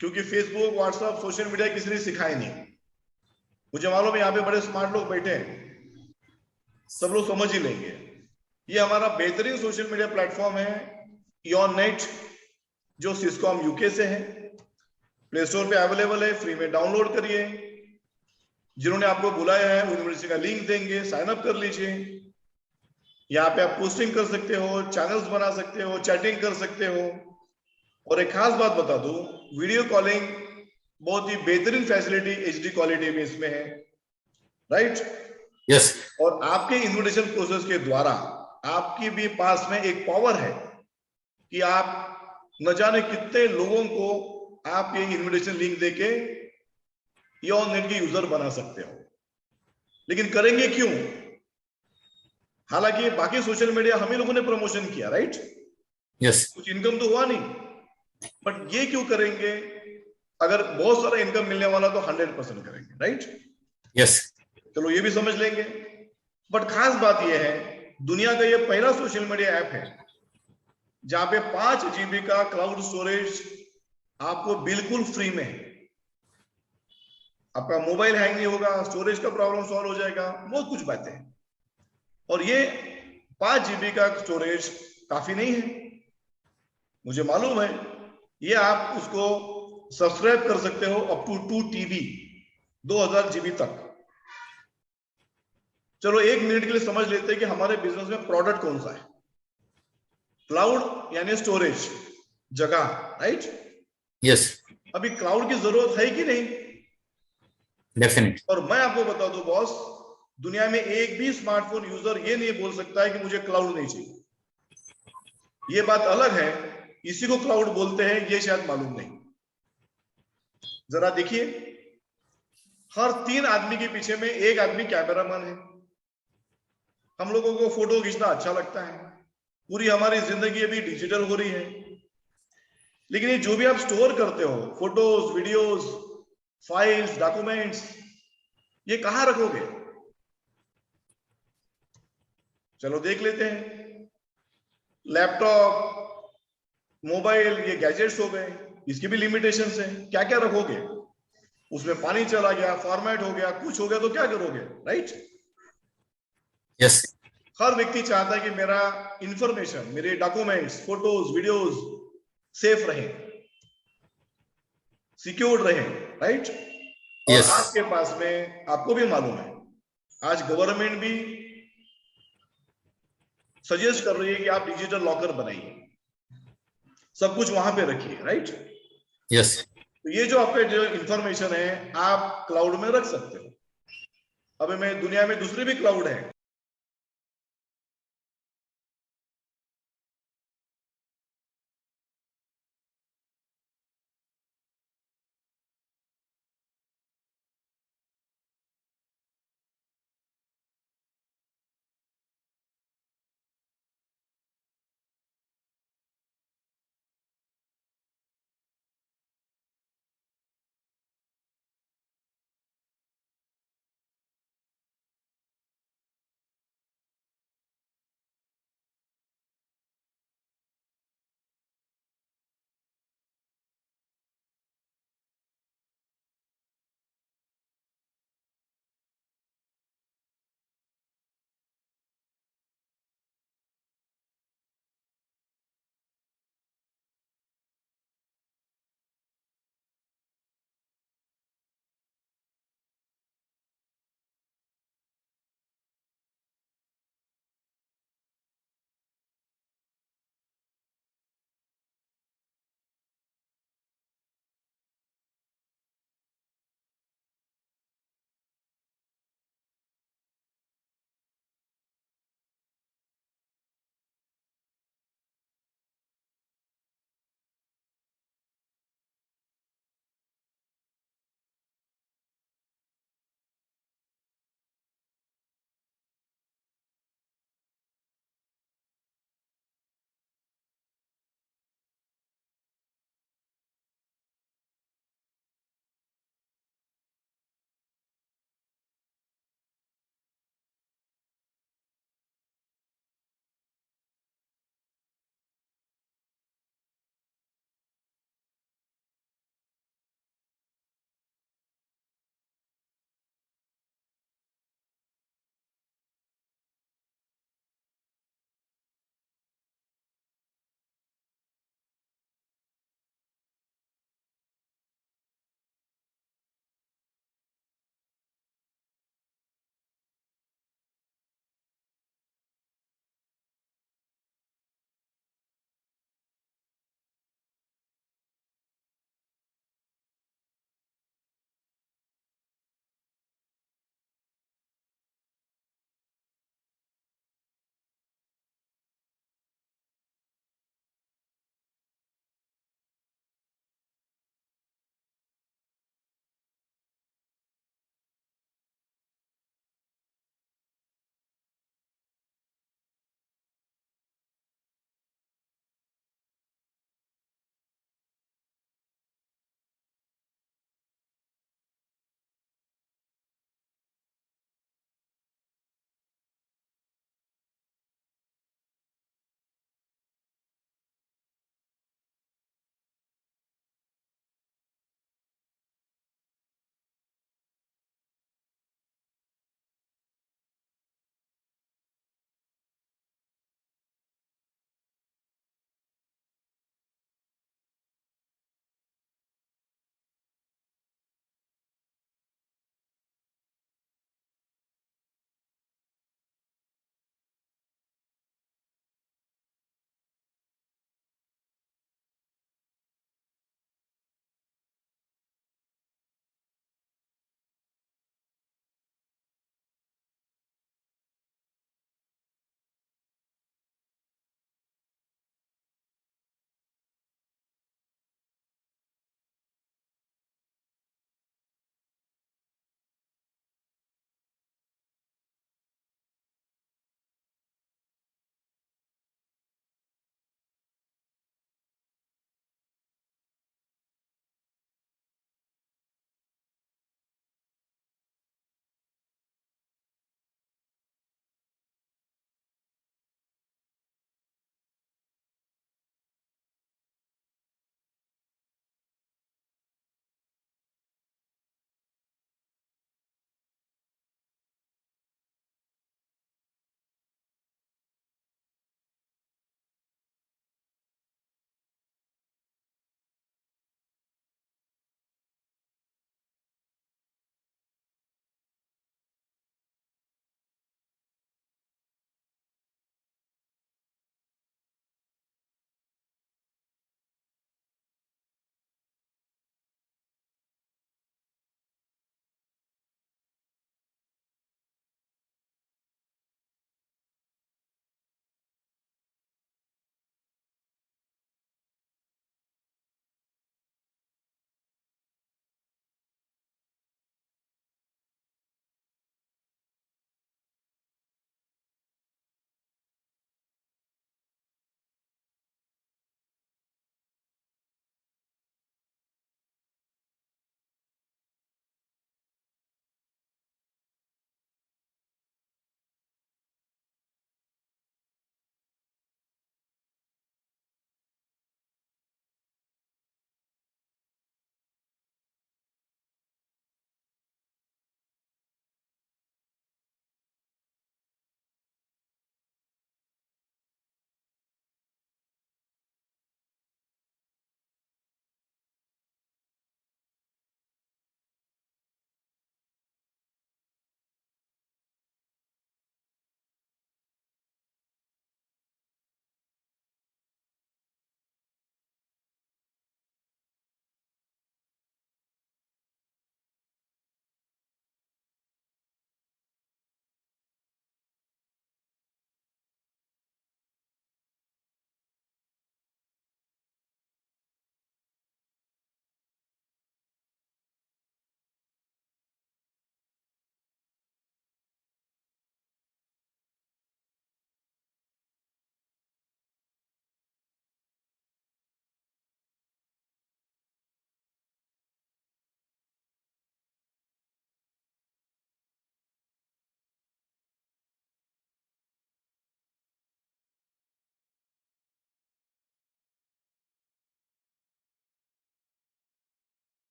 क्योंकि फेसबुक, व्हाट्सएप, सोशल मीडिया किसी ने सिखाया नहीं। मुझे मालूम है यहाँ पे बड़े स्मार्ट लोग बैठे हैं, सब लोग समझ ही लेंगे। ये हमारा बेहतरीन सोशल मीडिया प्लेटफॉर्म है ईऑननेट, जो सिस्कॉम यूके से है। प्ले स्टोर पे अवेलेबल है, फ्री में डाउनलोड करिए। जिन्होंने आपको बुलाया है यूनिवर्सिटी का लिंक देंगे, साइन अप कर लीजिए। यहाँ पे आप पोस्टिंग कर सकते हो, चैनल्स बना सकते हो, चैटिंग कर सकते हो। और एक खास बात बता दूं, वीडियो कॉलिंग बहुत ही बेहतरीन फैसिलिटी एचडी क्वालिटी में इसमें है। राइट?
यस।
और आपके इन्विटेशन प्रोसेस के द्वारा आपके भी पास में एक पावर है कि आप न जाने कितने लोगों को आप ये इन्विटेशन लिंक देके ईऑननेट के यूजर बना सकते हो। लेकिन करेंगे क्यों? हालांकि बाकी सोशल मीडिया हम ही लोगों ने प्रमोशन किया, राइट?
यस।
कुछ इनकम तो हुआ नहीं, बट ये क्यों करेंगे? अगर बहुत सारा इनकम मिलने वाला तो 100% करेंगे, राइट?
यस।
चलो ये भी समझ लेंगे। बट खास बात ये है, दुनिया का ये पहला सोशल मीडिया ऐप है जहां पे 5 GB का क्लाउड स्टोरेज आपको बिल्कुल फ्री में है। आपका मोबाइल हैंग नहीं होगा, स्टोरेज का प्रॉब्लम सॉल्व हो जाएगा, बहुत कुछ बातें हैं। और ये 5 GB का स्टोरेज काफी नहीं है, मुझे मालूम है। ये आप उसको सब्सक्राइब कर सकते हो अप टू 2 TB, 2000 GB तक। चलो 1 मिनट के लिए समझ लेते हैं कि हमारे बिजनेस में प्रोडक्ट कौन सा है। क्लाउड यानी स्टोरेज, जगह, राइट?
यस।
अभी क्लाउड की जरूरत है कि नहीं?
डेफिनेटली।
और मैं आपको बता दूं बॉस, दुनिया में एक भी स्मार्टफोन यूजर ये नहीं बोल सकता है कि मुझे क्लाउड नहीं चाहिए। ये बात अलग है, इसी को क्लाउड बोलते हैं, ये शायद मालूम नहीं। जरा देखिए, हर 3 आदमी के पीछे में एक आदमी कैमरामैन है। हम लोगों को फोटो खींचना अच्छा लगता है, पूरी हमारी जिंदगी अभी डिजिटल हो रही है। लेकिन ये जो भी आप स्टोर करते हो, फोटोज, वीडियोस, फाइल्स, डॉक्यूमेंट्स, ये कहां रखोगे? चलो देख लेते हैं। लैपटॉप, मोबाइल, ये गैजेट्स हो गए, इसकी भी लिमिटेशंस है। क्या क्या रखोगे? उसमें पानी चला गया, फॉर्मेट हो गया, कुछ हो गया तो क्या करोगे? राइट।
यस।
हर व्यक्ति चाहता है कि मेरा इंफॉर्मेशन, मेरे डॉक्यूमेंट्स, फोटोज, वीडियोस सेफ रहे, सिक्योर्ड रहे। राइट। और
यस।
आपके पास में, आपको भी मालूम है, आज गवर्नमेंट भी सजेस्ट कर रही है कि आप डिजिटल लॉकर बनाइए, सब कुछ वहां पे रखिए। राइट।
यस।
तो ये जो आपके जो इंफॉर्मेशन है, आप क्लाउड में रख सकते हो। अभी मैं दुनिया में दूसरे भी क्लाउड है,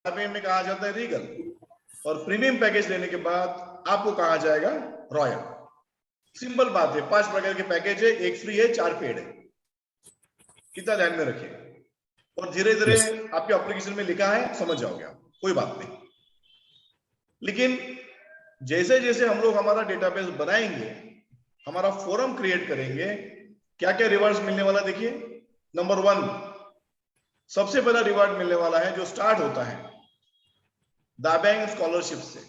दाबेंग में कहा जाता है रीगल, और प्रीमियम पैकेज लेने के बाद आपको कहा जाएगा रॉयल। सिंपल बात है, 5 प्रकार के पैकेज है, 1 फ्री है, 4 पेड है, कितना ध्यान में रखिए, और धीरे धीरे आपके एप्लीकेशन में लिखा है, समझ जाओगे आप, कोई बात नहीं। लेकिन जैसे जैसे हम लोग हमारा डेटाबेस बनाएंगे, हमारा फोरम क्रिएट करेंगे, क्या क्या रिवार्ड्स मिलने वाला देखिए। नंबर 1, सबसे पहला रिवार्ड मिलने वाला है जो स्टार्ट होता है दाबेंग स्कॉलरशिप से।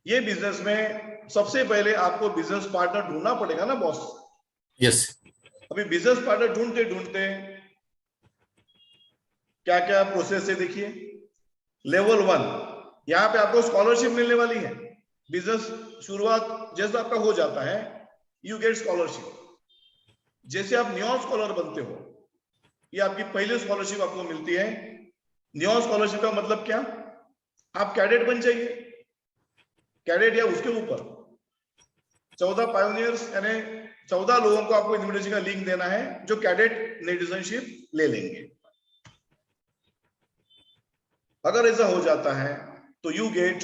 ये बिजनेस में सबसे पहले आपको बिजनेस पार्टनर ढूंढना पड़ेगा ना बॉस।
यस।
अभी बिजनेस पार्टनर ढूंढते ढूंढते क्या क्या प्रोसेस है देखिए। लेवल 1, यहां पे आपको स्कॉलरशिप मिलने वाली है। बिजनेस शुरुआत जैसा आपका हो जाता है, यू गेट स्कॉलरशिप। जैसे आप न्यू स्कॉलर बनते हो, ये आपकी पहली स्कॉलरशिप आपको मिलती है। न्यू स्कॉलरशिप का मतलब क्या, आप कैडेट बन जाइए, कैडेट या उसके ऊपर 14 पायोनियर्स यानी 14 लोगों को आपको इन्विटेशन का लिंक देना है जो कैडेट सिटीजनशिप ले लेंगे। अगर ऐसा हो जाता है तो यू गेट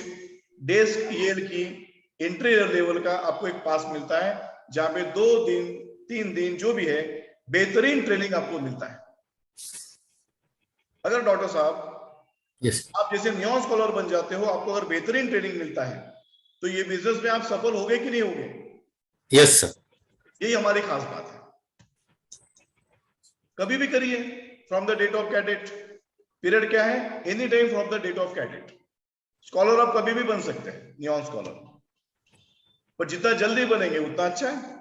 डेस्क ईएल की इंटीरियर लेवल का आपको एक पास मिलता है, जहां पे 2 दिन 3 दिन जो भी है बेहतरीन ट्रेनिंग आपको मिलता है। अगर डॉक्टर साहब आप जैसे न्यू स्कॉलर बन जाते हो, आपको अगर बेहतरीन ट्रेनिंग मिलता है, तो ये बिजनेस में आप सफल हो गए कि नहीं हो गए?
Yes sir.
यही हमारी खास बात है। कभी भी करिए, from the date of cadet. Period क्या है? Any time from the date of cadet. Scholar आप कभी भी बन सकते हैं, न्यू स्कॉलर, पर जितना जल्दी बनेंगे उतना अच्छा है।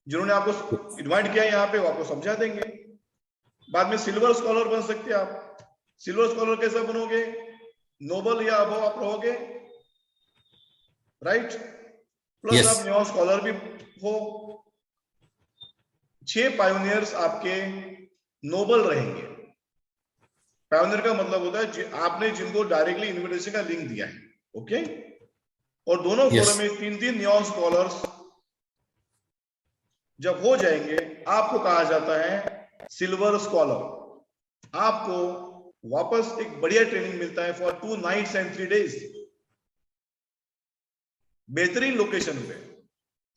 जिन्होंने आपको इन्वाइट किया यहाँ पे वो आपको समझा देंगे। बाद में सिल्वर स्कॉलर बन सकते हैं आप। सिल्वर स्कॉलर कैसा बनोगे? नोबल या अबव आप रहोगे, राइट? प्लस आप न्यू स्कॉलर भी हो। 6 पायोनियर्स आपके नोबल रहेंगे। पायोनियर का मतलब होता है आपने जिनको डायरेक्टली इन्विटेशन का लिंक दिया है, ओके? और दोनों फोरम में 3-3 न्यू स्कॉलर्स जब हो जाएंगे, आपको कहा जाता है सिल्वर स्कॉलर। आपको वापस एक बढ़िया ट्रेनिंग मिलता है फॉर 2 नाइट्स एंड 3 डेज, बेहतरीन लोकेशन पे।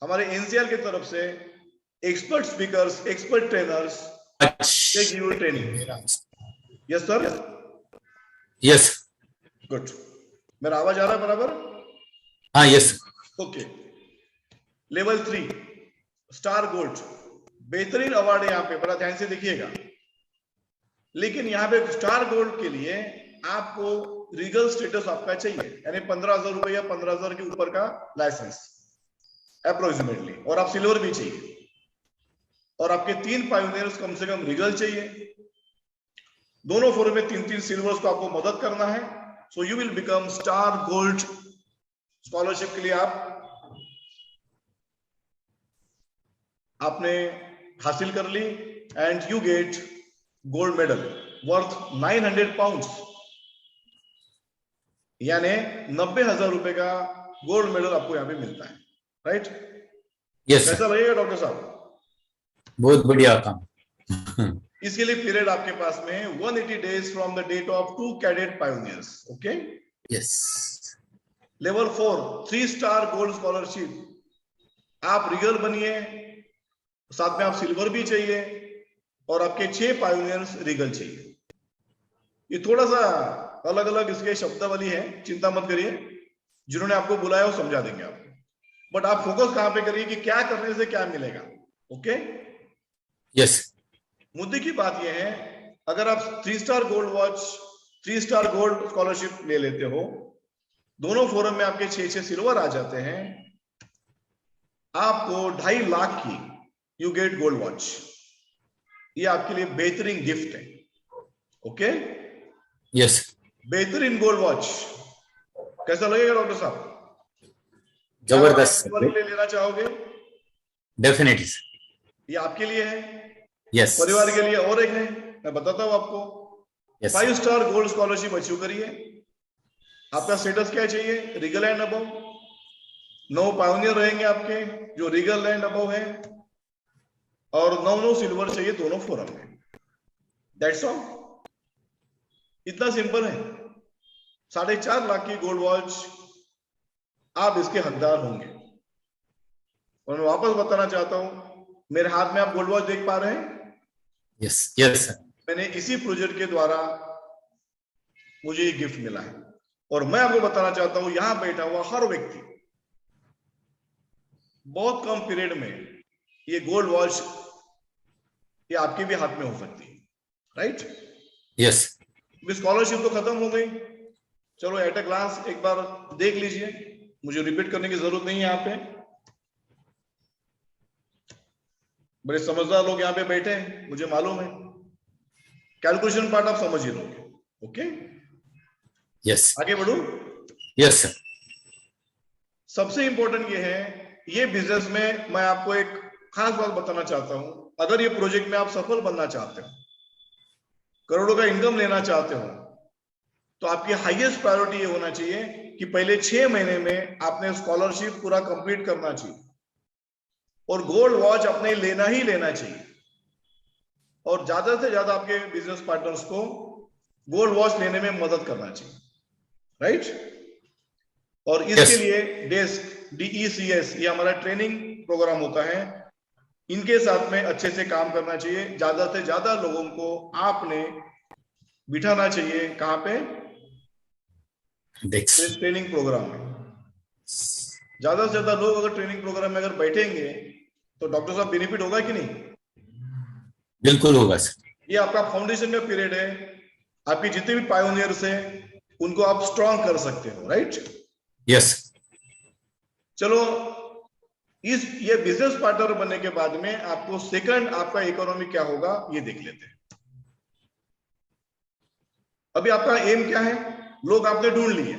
हमारे एनसीआर की तरफ से expert speakers, expert trainers take you training. Yes sir?
Yes.
Good. मेरा आवाज आ रहा है बराबर?
हाँ yes.
Okay. Level 3 star gold, बेहतरीन अवार्ड है यहाँ पे, बड़ा ध्यान से देखिएगा। लेकिन यहाँ पे स्टार गोल्ड के लिए आपको रीगल स्टेटस आपका चाहिए, यानी 15,000 रुपए या 15,000 के ऊपर का लाइसेंस अप्रोक्सीमेटली, और आप सिल्वर भी चाहिए, और आपके 3 पायोनियर्स कम से कम रीगल चाहिए। दोनों फोरम में 3-3 सिल्वर्स को आपको मदद करना है। So you will become star gold. Scholarship के लिए आपने हासिल कर ली, and you get gold medal worth 900 pounds, यानी 90,000 रुपए का गोल्ड मेडल आपको यहाँ पे मिलता है, राइट?
यस।
कैसा लगेगा डॉक्टर साहब?
बहुत बढ़िया काम।
इसके लिए पीरियड आपके पास में 180 days from the date of 2 cadet pioneers, okay?
Yes.
Level 4 3 star gold scholarship. आप रीगल बनिए, साथ में आप सिल्वर भी चाहिए, और आपके 6 पायोनियर्स रीगल चाहिए। ये थोड़ा सा अलग अलग इसके शब्दावली है, चिंता मत करिए, जिन्होंने आपको बुलाया वो समझा देंगे आपको। बट आप फोकस कहां पे करिए कि क्या करने से क्या मिलेगा, ओके?
यस।
मुद्दे की बात यह है, अगर आप 3 star gold watch, 3 star gold scholarship ले लेते हो, दोनों फोरम में आपके 6-6 सिल्वर आ जाते हैं, आपको 2.5 लाख की यू गेट गोल्ड वॉच। ये आपके लिए बेहतरीन गिफ्ट है, ओके?
यस।
बेहतरीन गोल्ड वॉच कैसा लगेगा डॉक्टर साहब?
जबरदस्त।
ले लेना चाहोगे?
डेफिनेटली।
ये आपके लिए है,
यस।
परिवार के लिए और एक है, मैं बताता हूं आपको। 5 स्टार गोल्ड स्कॉलरशिप अचीव करिए। आपका स्टेटस क्या चाहिए? Regal and above. 9 पायोनियर रहेंगे आपके जो रीगल एंड अबव है, और 9 सिल्वर चाहिए दोनों फोरम में। That's all. इतना सिंपल है। 4.5 लाख की गोल्ड वॉच आप इसके हकदार होंगे। और मैं वापस बताना चाहता हूं, मेरे हाथ में आप गोल्ड वॉच देख पा रहे हैं?
Yes yes sir.
मैंने इसी प्रोजेक्ट के द्वारा मुझे ये गिफ्ट मिला है। और मैं आपको बताना चाहता हूं, यहां बैठा हुआ हर व्यक्ति बहुत कम पीरियड में ये गोल्ड वॉच ये आपके भी हाथ में हो सकती है, राइट?
यस।
स्कॉलरशिप तो खत्म हो गई, चलो एट अ ग्लांस एक बार देख लीजिए, मुझे रिपीट करने की जरूरत नहीं है। यहाँ पे बड़े समझदार लोग यहाँ पे बैठे हैं, मुझे मालूम है। कैलकुलेशन पार्ट आप समझ ही लोगे। Okay,
yes.
आगे बढ़ू।
Yes sir.
सबसे इंपॉर्टेंट ये है, ये बिजनेस में मैं आपको एक खास बात बताना चाहता हूं। अगर ये प्रोजेक्ट में आप सफल बनना चाहते हो, करोड़ों का इनकम लेना चाहते हो, तो आपकी हाईएस्ट प्रायोरिटी ये होना चाहिए कि पहले 6 महीने में आपने स्कॉलरशिप पूरा कंप्लीट करना चाहिए और गोल्ड वॉच अपने लेना ही लेना चाहिए। और ज्यादा से ज्यादा आपके बिजनेस पार्टनर्स को गोल्ड वॉच लेने में मदद करना चाहिए, राइट? और इसके लिए डेस्क DECS ये हमारा ट्रेनिंग प्रोग्राम होता है, इनके साथ में अच्छे से काम करना चाहिए। ज्यादा से ज्यादा लोगों को आपने बिठाना चाहिए। कहां पे? ट्रेनिंग प्रोग्राम में। ज्यादा से ज्यादा लोग अगर ट्रेनिंग प्रोग्राम में अगर बैठेंगे तो डॉक्टर साहब बेनिफिट होगा कि नहीं?
बिल्कुल होगा सर।
ये आपका फाउंडेशन का पीरियड है, आपके जितने भी पायोनियर्स हैं उनको आप स्ट्रॉन्ग कर सकते हो, राइट?
यस।
चलो, ये बिजनेस पार्टनर बनने के बाद में आपको सेकंड आपका इकोनॉमी क्या होगा ये देख लेते हैं। अभी आपका एम क्या है? लोग आपने ढूंढ लिए,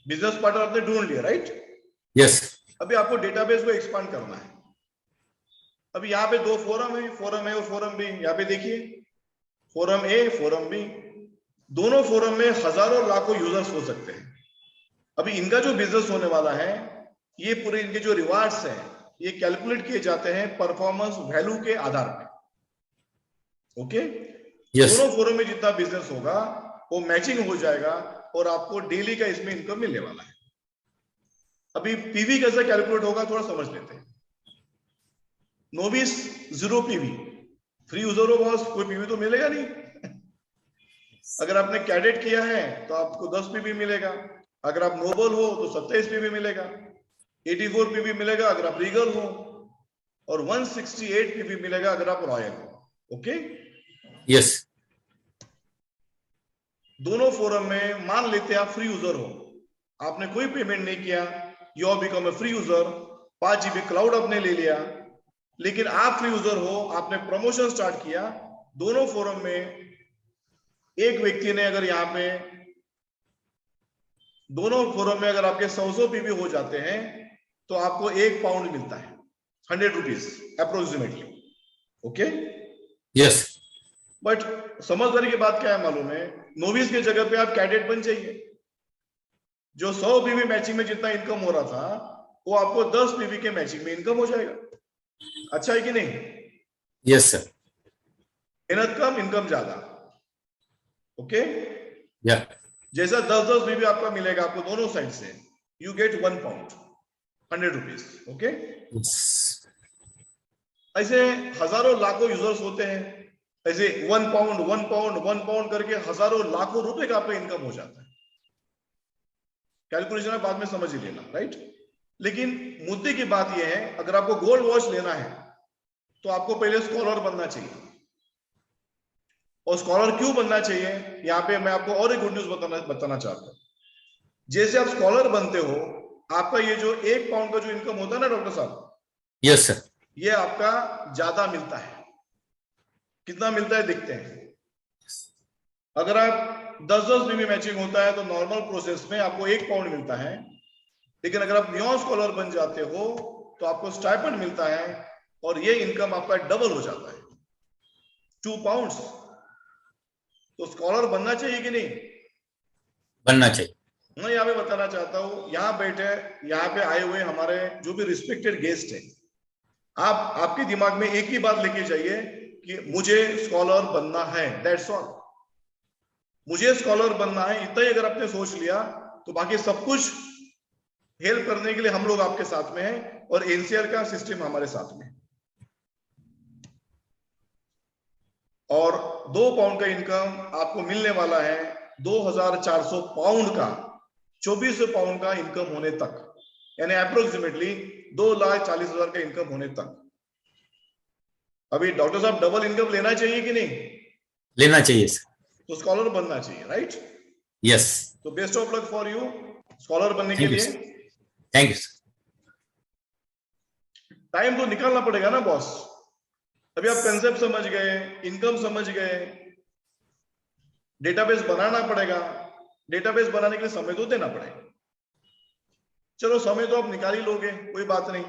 बिजनेस पार्टनर आपने ढूंढ लिया, राइट?
यस।
अभी आपको डेटाबेस को एक्सपांड करना है। अभी यहाँ पे 2 फोरम है, फोरम ए और फोरम बी। यहाँ पे देखिए, फोरम ए, फोरम बी, दोनों फोरम में हजारों लाखों यूजर्स हो सकते हैं। अभी इनका जो बिजनेस होने वाला है, ये पूरे इनके जो रिवार्ड्स हैं ये कैलकुलेट किए जाते हैं परफॉर्मेंस वैल्यू के आधार पे। ओके, दोनों फोरम में जितना बिजनेस होगा वो मैचिंग हो जाएगा और आपको डेली का इसमें इनकम मिलने वाला है। अभी पीवी कैसे कैलकुलेट होगा थोड़ा समझ लेते हैं। नोविस 0 पीवी, फ्री यूजर हो बॉस, कोई पीवी तो मिलेगा नहीं। अगर आपने कैडेट किया है तो आपको 10 पीवी मिलेगा, अगर आप नोबल हो तो 27 पीवी मिलेगा, 84 पीवी मिलेगा अगर आप रीगल हो, और 168 पीवी मिलेगा अगर आप रॉयल हो। Okay,
yes.
दोनों फोरम में मान लेते हैं आप फ्री यूजर हो, आपने कोई पेमेंट नहीं किया, you have become a free user, 5 GB cloud आपने ले लिया, लेकिन आप फ्री यूजर हो, आपने प्रमोशन स्टार्ट किया। दोनों फोरम में एक व्यक्ति ने अगर यहाँ पे दोनों फोरम में अगर आपके 100 पीवी हो जाते हैं तो आपको 1 पाउंड मिलता है, 100 rupees approximately. Okay,
yes.
But समझदारी की बात क्या है मालूम है? नोविस की जगह पे आप कैडेट बन जाइए, जो 100 पीवी मैचिंग में जितना इनकम हो रहा था वो आपको 10 पीवी के मैचिंग में इनकम हो जाएगा। अच्छा है कि नहीं?
Yes sir.
मेहनत कम, इनकम ज्यादा। ओके,
या
जैसा 10-10 पीवी आपका मिलेगा आपको दोनों साइड से, you get 1 pound, 100 rupees. Okay, ऐसे हजारों लाखों यूजर्स होते हैं, ऐसे 1 पाउंड 1 पाउंड 1 पाउंड करके हजारों लाखों रुपए का आपका इनकम हो जाता है। कैलकुलेशन बाद में समझ ही लेना, राइट? लेकिन मुद्दे की बात यह है, अगर आपको गोल्ड वॉच लेना है तो आपको पहले स्कॉलर बनना चाहिए। और स्कॉलर क्यों बनना चाहिए, यहां पे मैं आपको और एक गुड न्यूज बताना चाहता हूं। जैसे आप स्कॉलर बनते हो, आपका ये जो 1 पाउंड का जो इनकम होता है ना डॉक्टर साहब,
यस सर,
ये आपका ज्यादा मिलता है। कितना मिलता है देखते हैं। अगर आप 10-10 पीवी मैचिंग होता है तो नॉर्मल प्रोसेस में आपको 1 पाउंड मिलता है, लेकिन अगर आप न्यू स्कॉलर बन जाते हो तो आपको स्टाइपेंड मिलता है और ये इनकम आपका डबल हो जाता है, 2 पाउंड्स। तो स्कॉलर बनना चाहिए कि नहीं?
बनना चाहिए।
मैं यहाँ पे बताना चाहता हूँ, यहाँ बैठे, यहाँ पे आए हुए हमारे जो भी रिस्पेक्टेड गेस्ट हैं, आपके दिमाग में एक ही बात लेके जाइए कि मुझे स्कॉलर बनना है, दैट्स ऑल। मुझे स्कॉलर बनना है, इतना ही अगर आपने सोच लिया तो बाकी सब कुछ हेल्प करने के लिए हम लोग आपके साथ में हैं और एनसीआर का सिस्टम हमारे साथ में। और 2 पाउंड का इनकम आपको मिलने वाला है 2400 पाउंड का, 2400 पाउंड का इनकम होने तक, यानी अप्रोक्सीमेटली 2,40,000 का इनकम होने तक। अभी डॉक्टर साहब डबल इनकम लेना चाहिए कि नहीं?
लेना चाहिए सर।
तो स्कॉलर बनना चाहिए, राइट?
यस।
तो best of luck for you scholar बनने के लिए।
Thank you sir.
टाइम तो निकालना पड़ेगा ना बॉस। अभी आप कंसेप्ट समझ गए, इनकम समझ गए, डेटाबेस बनाना पड़ेगा। डेटाबेस बनाने के लिए समय तो देना पड़ेगा। चलो समय तो आप निकाल ही लोगे, कोई बात नहीं,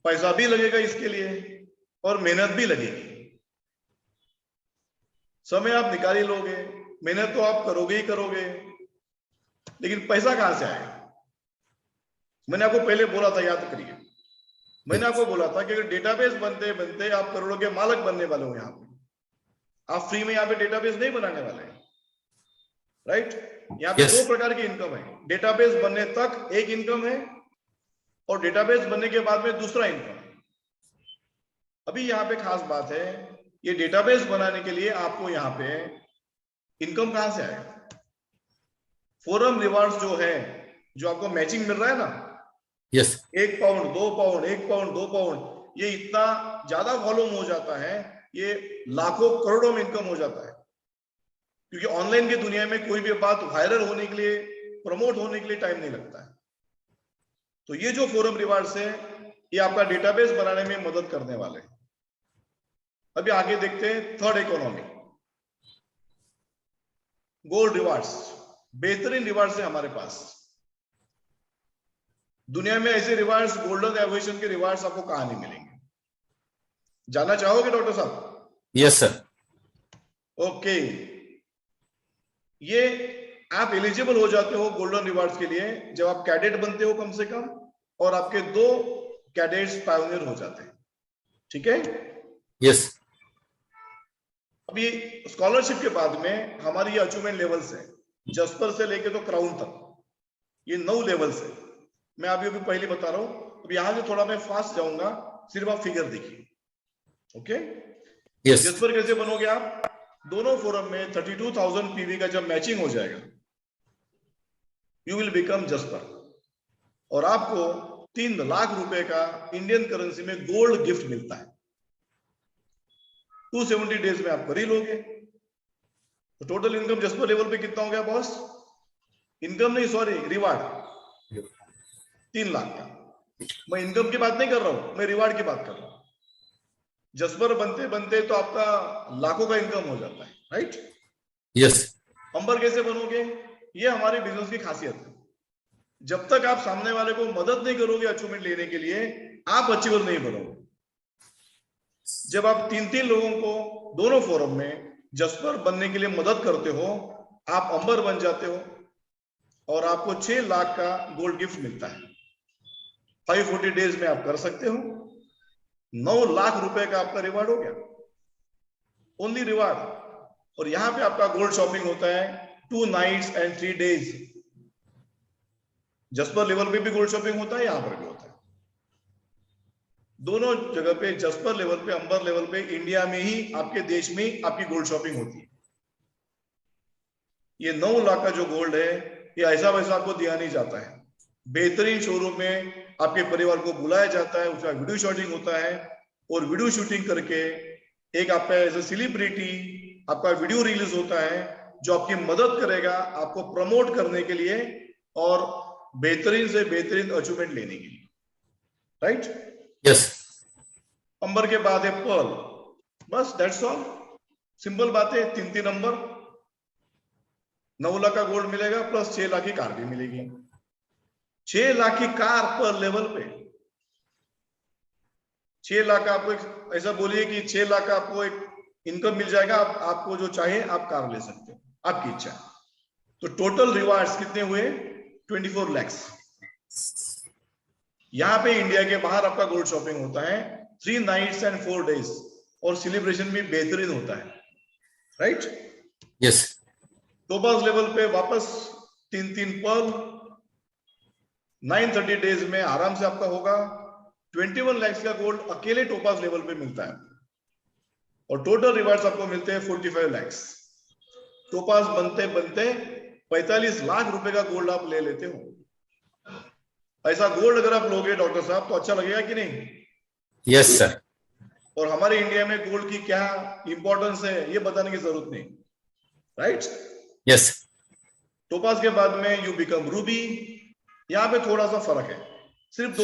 पैसा भी लगेगा इसके लिए और मेहनत भी लगेगी। समय आप निकाल ही लोगे, मेहनत तो आप करोगे ही करोगे, लेकिन पैसा कहां से आएगा? मैंने आपको पहले बोला था, याद करिए, मैंने आपको बोला था कि अगर डेटाबेस बनते बनते आप करोड़ों के मालिक बनने वाले हो, यहाँ पे आप फ्री में यहाँ पे डेटाबेस नहीं बनाने वाले हैं, राइट? यहाँ पे 2 प्रकार की इनकम है। डेटाबेस बनने तक एक इनकम है और डेटाबेस बनने के बाद में दूसरा इनकम है। अभी यहाँ पे खास बात है, ये डेटाबेस बनाने के लिए आपको यहाँ पे इनकम कहां से आएगा? फोरम रिवार्ड्स जो है, जो आपको मैचिंग मिल रहा है ना,
yes,
1 pound 2 pound 1 pound 2 pound, ये इतना ज्यादा वॉल्यूम हो जाता है, ये लाखों करोड़ों में इनकम हो जाता है। क्योंकि ऑनलाइन की दुनिया में कोई भी बात वायरल होने के लिए, प्रमोट होने के लिए टाइम नहीं लगता है। तो ये जो फोरम रिवार्ड्स है, ये आपका डेटाबेस बनाने में मदद करने वाले हैं। अभी आगे देखते हैं थर्ड इकोनॉमी, गोल्ड रिवार्ड्स। बेहतरीन रिवार्ड्स है हमारे पास। दुनिया में ऐसे रिवार्ड्स, गोल्डन एविएशन के रिवार्ड्स आपको कहां नहीं मिलेंगे। जानना चाहोगे डॉक्टर साहब?
Yes sir.
ओके, ये आप एलिजिबल हो जाते हो गोल्डन रिवार्ड्स के लिए जब आप कैडेट बनते हो कम से कम, और आपके 2 कैडेट्स पायोनियर हो जाते हैं, ठीक है?
यस।
अभी स्कॉलरशिप के बाद में हमारी ये अचीवमेंट लेवल्स है, जस्पर से लेके तो क्राउन तक, ये 9 लेवल्स है। मैं अभी पहले बता रहा हूं। अब यहां से थोड़ा मैं फास्ट जाऊंगा, सिर्फ आप फिगर देखिए, ओके?
यस।
जस्पर कैसे बनोगे आप? दोनों फोरम में 32,000 पीवी का जब मैचिंग हो जाएगा, यू विल बिकम जस्पर, और आपको 3 लाख रुपए का इंडियन करेंसी में गोल्ड गिफ्ट मिलता है। 270 डेज में आप कर ही लोगे। तो टोटल इनकम जस्पर लेवल पे कितना हो गया बॉस? इनकम नहीं, सॉरी, रिवार्ड 3 लाख का। मैं इनकम की बात नहीं कर रहा हूं, मैं रिवार्ड की बात कर रहा हूं। जस्पर बनते बनते तो आपका लाखों का इनकम हो जाता है, राइट?
यस।
अंबर कैसे बनोगे? ये हमारे बिजनेस की खासियत है। जब तक आप सामने वाले को मदद नहीं करोगे अचीवमेंट लेने के लिए, आप अचीवर नहीं बनोगे। जब आप 3-3 लोगों को दोनों फोरम में जस्पर बनने के लिए मदद करते हो, आप अंबर बन जाते हो और आपको 6 लाख का गोल्ड गिफ्ट मिलता है। 540 डेज में आप कर सकते हो। 9 लाख रुपए का आपका रिवार्ड हो गया, ओनली रिवार्ड। और यहां पे आपका गोल्ड शॉपिंग होता है 2 nights and 3 days. Jasper level पे भी गोल्ड शॉपिंग होता है, यहां पर भी होता है। दोनों जगह पे, जस्पर लेवल पे, अंबर लेवल पे, इंडिया में ही, आपके देश में ही आपकी गोल्ड शॉपिंग होती है। ये 9 लाख का जो गोल्ड है, ये ऐसा वैसा आपको दिया नहीं जाता है। बेहतरीन शोरूम में आपके परिवार को बुलाया जाता है, उसका वीडियो शूटिंग होता है, और वीडियो शूटिंग करके एक आपका एज ए सेलिब्रिटी आपका वीडियो रिलीज होता है, जो आपकी मदद करेगा आपको प्रमोट करने के लिए और बेहतरीन से बेहतरीन अचीवमेंट लेने के लिए, राइट?
यस।
अंबर के बाद है पर्ल। बस दैट्स ऑल, सिंपल बात है। 3 नंबर, 9 लाख का गोल्ड मिलेगा, प्लस 6 लाख की कार भी मिलेगी। 6 लाख की कार पर लेवल पे, 6 लाख का आपको ऐसा बोलिए कि 6 लाख का आपको एक इनकम मिल जाएगा। आपको जो चाहे आप कार ले सकते हो, आपकी इच्छा। तो टोटल रिवार्ड्स कितने हुए? 24 lakhs। यहां पे इंडिया के बाहर आपका गोल्ड शॉपिंग होता है 3 nights and 4 days, और सेलिब्रेशन भी बेहतरीन होता है, राइट?
यस
टोपाज लेवल पे वापस 3 पर्ल 930 डेज में आराम से आपका होगा। 21 lakhs का गोल्ड अकेले टोपाज लेवल पे मिलता है और टोटल रिवार्ड्स आपको मिलते हैं 45 lakhs। टोपाज बनते बनते 45 लाख रुपए का गोल्ड आप ले लेते हो। ऐसा गोल्ड अगर आप लोगे डॉक्टर साहब तो अच्छा लगेगा कि नहीं?
Yes sir.
और हमारे इंडिया में गोल्ड की क्या इंपॉर्टेंस है ये बताने की जरूरत नहीं, राइट?
यस
टोपाज के बाद में यू बिकम रूबी। यहां पे थोड़ा सा फर्क है, सिर्फ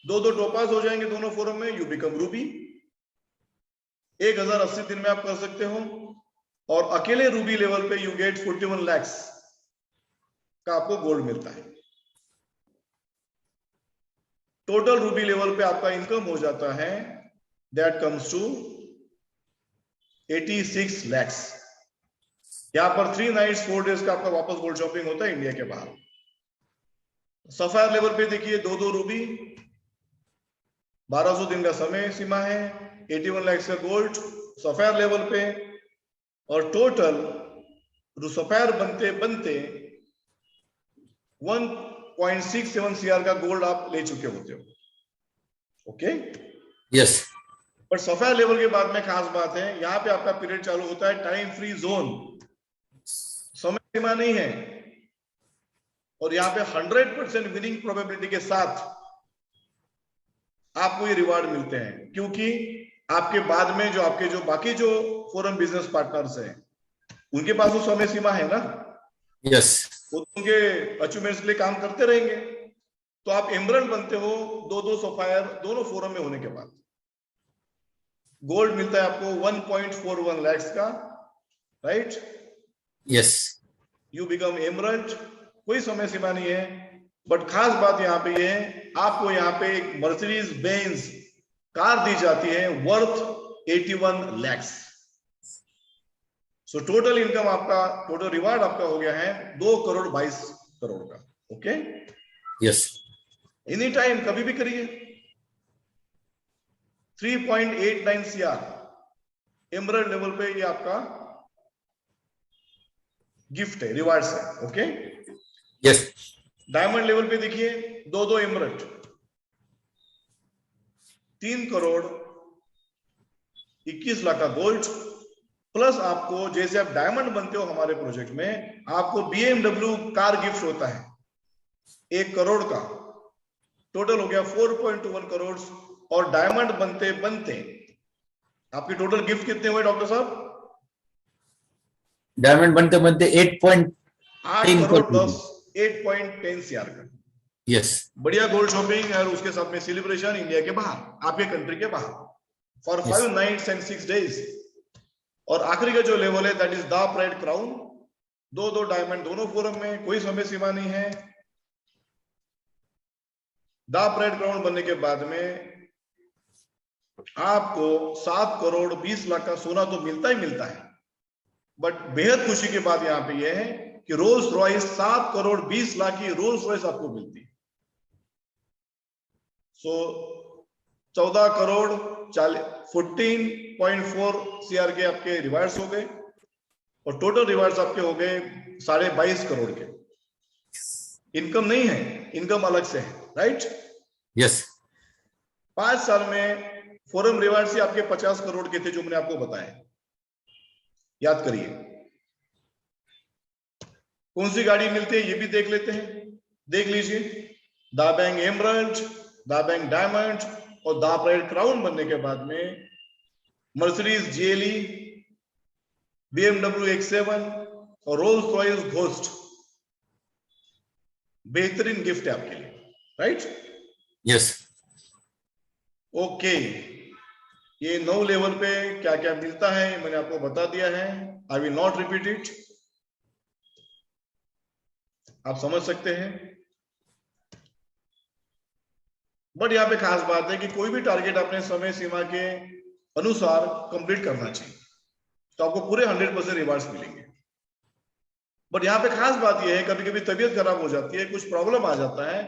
दो टोपाज हो जाएंगे दोनों फोरम में, यू बिकम रूबी। 1080 दिन में आप कर सकते हो और अकेले रूबी लेवल पे यू गेट 41 lakhs का आपको गोल्ड मिलता है। टोटल रूबी लेवल पे आपका इनकम हो जाता है, दैट कम्स टू 86 lakhs। यहां पर 3 nights 4 days का आपका वापस गोल्ड शॉपिंग होता है इंडिया के बाहर। सफायर लेवल पे देखिए 2 रूबी, 1200 दिन का समय सीमा है, 81 lakhs का गोल्ड सफायर लेवल पे और टोटल सफायर बनते बनते 1.67 CR का गोल्ड आप ले चुके होते हो। ओके
यस
पर सफायर लेवल के बाद में खास बात है, यहां पे आपका पीरियड चालू होता है टाइम फ्री जोन, समय सीमा नहीं है और यहाँ पे 100% विनिंग प्रोबेबिलिटी के साथ आपको ये रिवार्ड मिलते हैं, क्योंकि आपके बाद में जो आपके जो बाकी जो फोरम बिजनेस पार्टनर्स हैं उनके पास तो समय सीमा है ना।
यस
वो उनके अचीवमेंट्स के लिए काम करते रहेंगे। तो आप एमरल्ड बनते हो 2 सफायर दोनों फोरम में होने के बाद। गोल्ड मिलता है आपको 1.41 lakhs का, right?
Yes
you become emerald, कोई समय सीमा नहीं है। बट खास बात यहाँ पे ये है, आपको यहाँ पे एक मर्सिडीज बेंज कार दी जाती है worth 81 lakhs। So total income आपका, टोटल रिवार्ड आपका हो गया है 2,22 करोड़ का। ओके
यस
एनी टाइम कभी भी करिए। 3.89 CR एमरल्ड लेवल पे ये आपका गिफ्ट है, रिवार्ड्स है। ओके
यस
डायमंड लेवल पे देखिए 2 एमरल्ड, 3,21 लाख का गोल्ड प्लस आपको जैसे आप डायमंड बनते हो हमारे प्रोजेक्ट में आपको BMW कार गिफ्ट होता है 1 करोड़ का। टोटल हो गया 4.21 करोड़ और डायमंड बनते बनते आपके टोटल गिफ्ट कितने हुए डॉक्टर साहब?
डायमंड बनते बनते 8.10
करोड़ 8.10 CR का।
यस
बढ़िया गोल्ड शॉपिंग और उसके साथ में सेलिब्रेशन इंडिया के बाहर, आपके कंट्री के बाहर फॉर 5 nights and 6 days। और आखिरी का जो लेवल है that is the pride crown, 2 diamond दोनों फोरम में, कोई समय सीमा नहीं है। द प्राइड क्राउन बनने के बाद में आपको 7 करोड़ 20 लाख का सोना तो मिलता ही मिलता है, बट बेहद खुशी की बात यहां पे यह है कि रोल्स रॉयस 7 करोड़ 20 लाख की रोल्स रॉयस आपको मिलती है। सो 14 करोड़ 14.4 CR के आपके रिवार्ड्स हो गए और टोटल रिवार्ड्स आपके हो गए 22.5 करोड़ के। इनकम नहीं है, इनकम अलग से है, राइट?
यस
5 साल में फोरम रिवार्ड से आपके 50 करोड़ के थे जो मैंने आपको बताया। याद करिए कौन सी गाड़ी मिलती है ये भी देख लेते हैं, देख लीजिए। The bank emerald, the bank diamond और द प्राइड क्राउन बनने के बाद में मर्सिडीज GLE, BMW X7 और रोल्स रॉयस घोस्ट बेहतरीन गिफ्ट है आपके लिए, राइट?
यस
ओके ये 9 लेवल पे क्या क्या मिलता है मैंने आपको बता दिया है। I will not repeat it, आप समझ सकते हैं। बट यहाँ पे खास बात है कि कोई भी टारगेट अपने समय सीमा के अनुसार कंप्लीट करना चाहिए तो आपको पूरे 100% रिवार्ड्स मिलेंगे। बट यहाँ पे खास बात यह है कभी कभी तबीयत खराब हो जाती है, कुछ प्रॉब्लम आ जाता है।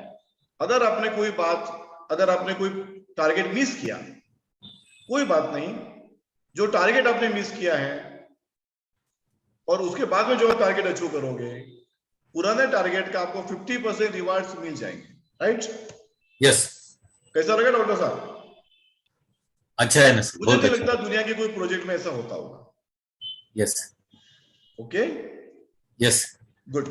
अगर आपने कोई टारगेट मिस किया, कोई बात नहीं, जो टारगेट आपने मिस किया है और उसके बाद में जो आप टारगेट अचीव करोगे, पुराने टारगेट का आपको 50% रिवार्ड्स मिल जाएंगे, राइट?
यस।
कैसा लगा डॉक्टर साहब?
अच्छा है ना सर,
मुझे
बहुत
नहीं
अच्छा।
लगता दुनिया के कोई प्रोजेक्ट में ऐसा होता होगा।
Yes.
Okay,
yes.
Good.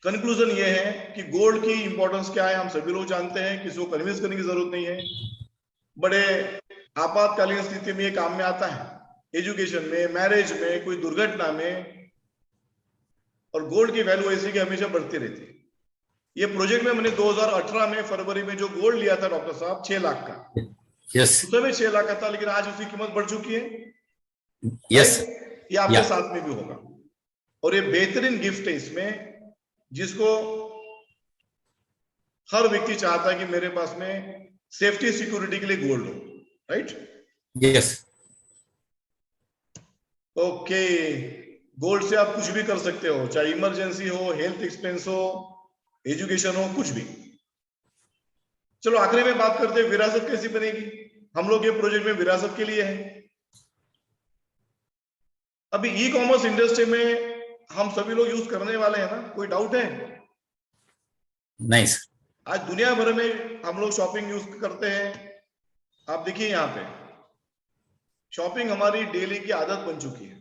Conclusion ये है कि गोल्ड की इंपॉर्टेंस क्या है हम सभी लोग जानते हैं, किसी को कन्विंस करने की जरूरत नहीं है। बड़े आपातकालीन स्थिति में ये काम में आता है, एजुकेशन में, मैरिज में, कोई दुर्घटना में, और गोल्ड की वैल्यू ऐसी कि हमेशा बढ़ती रहती है। ये प्रोजेक्ट में मैंने 2018 में फरवरी में जो गोल्ड लिया था डॉक्टर साहब 6 लाख का,
यस।
उस समय 6 लाख का था, लेकिन आज उसकी कीमत बढ़ चुकी है।
यस।
राइट? ये आपके साथ में भी होगा, और ये बेहतरीन गिफ्ट है इसमें, जिसको हर व्यक्ति चाहता है कि मेरे पास में सेफ्टी सिक्योरिटी के लिए गोल्ड हो, राइट?
यस।
ओके, गोल्ड से आप कुछ भी कर सकते हो, चाहे इमरजेंसी हो, हेल्थ एक्सपेंस हो, एजुकेशन हो, कुछ भी। चलो आखिरी में बात करते हैं विरासत कैसी बनेगी। हम लोग ये प्रोजेक्ट में विरासत के लिए है। अभी ई कॉमर्स इंडस्ट्री में हम सभी लोग यूज करने वाले हैं ना, कोई डाउट है?
नहीं सर।
आज दुनिया भर में हम लोग शॉपिंग यूज करते हैं। आप देखिए यहाँ पे शॉपिंग हमारी डेली की आदत बन चुकी है।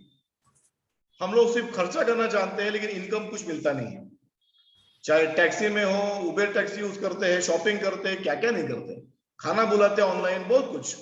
हम लोग सिर्फ खर्चा करना जानते हैं, लेकिन इनकम कुछ मिलता नहीं है। चाहे टैक्सी में हो, उबेर टैक्सी यूज करते हैं, शॉपिंग करते हैं, क्या क्या नहीं करते, खाना बुलाते हैं ऑनलाइन, बहुत कुछ।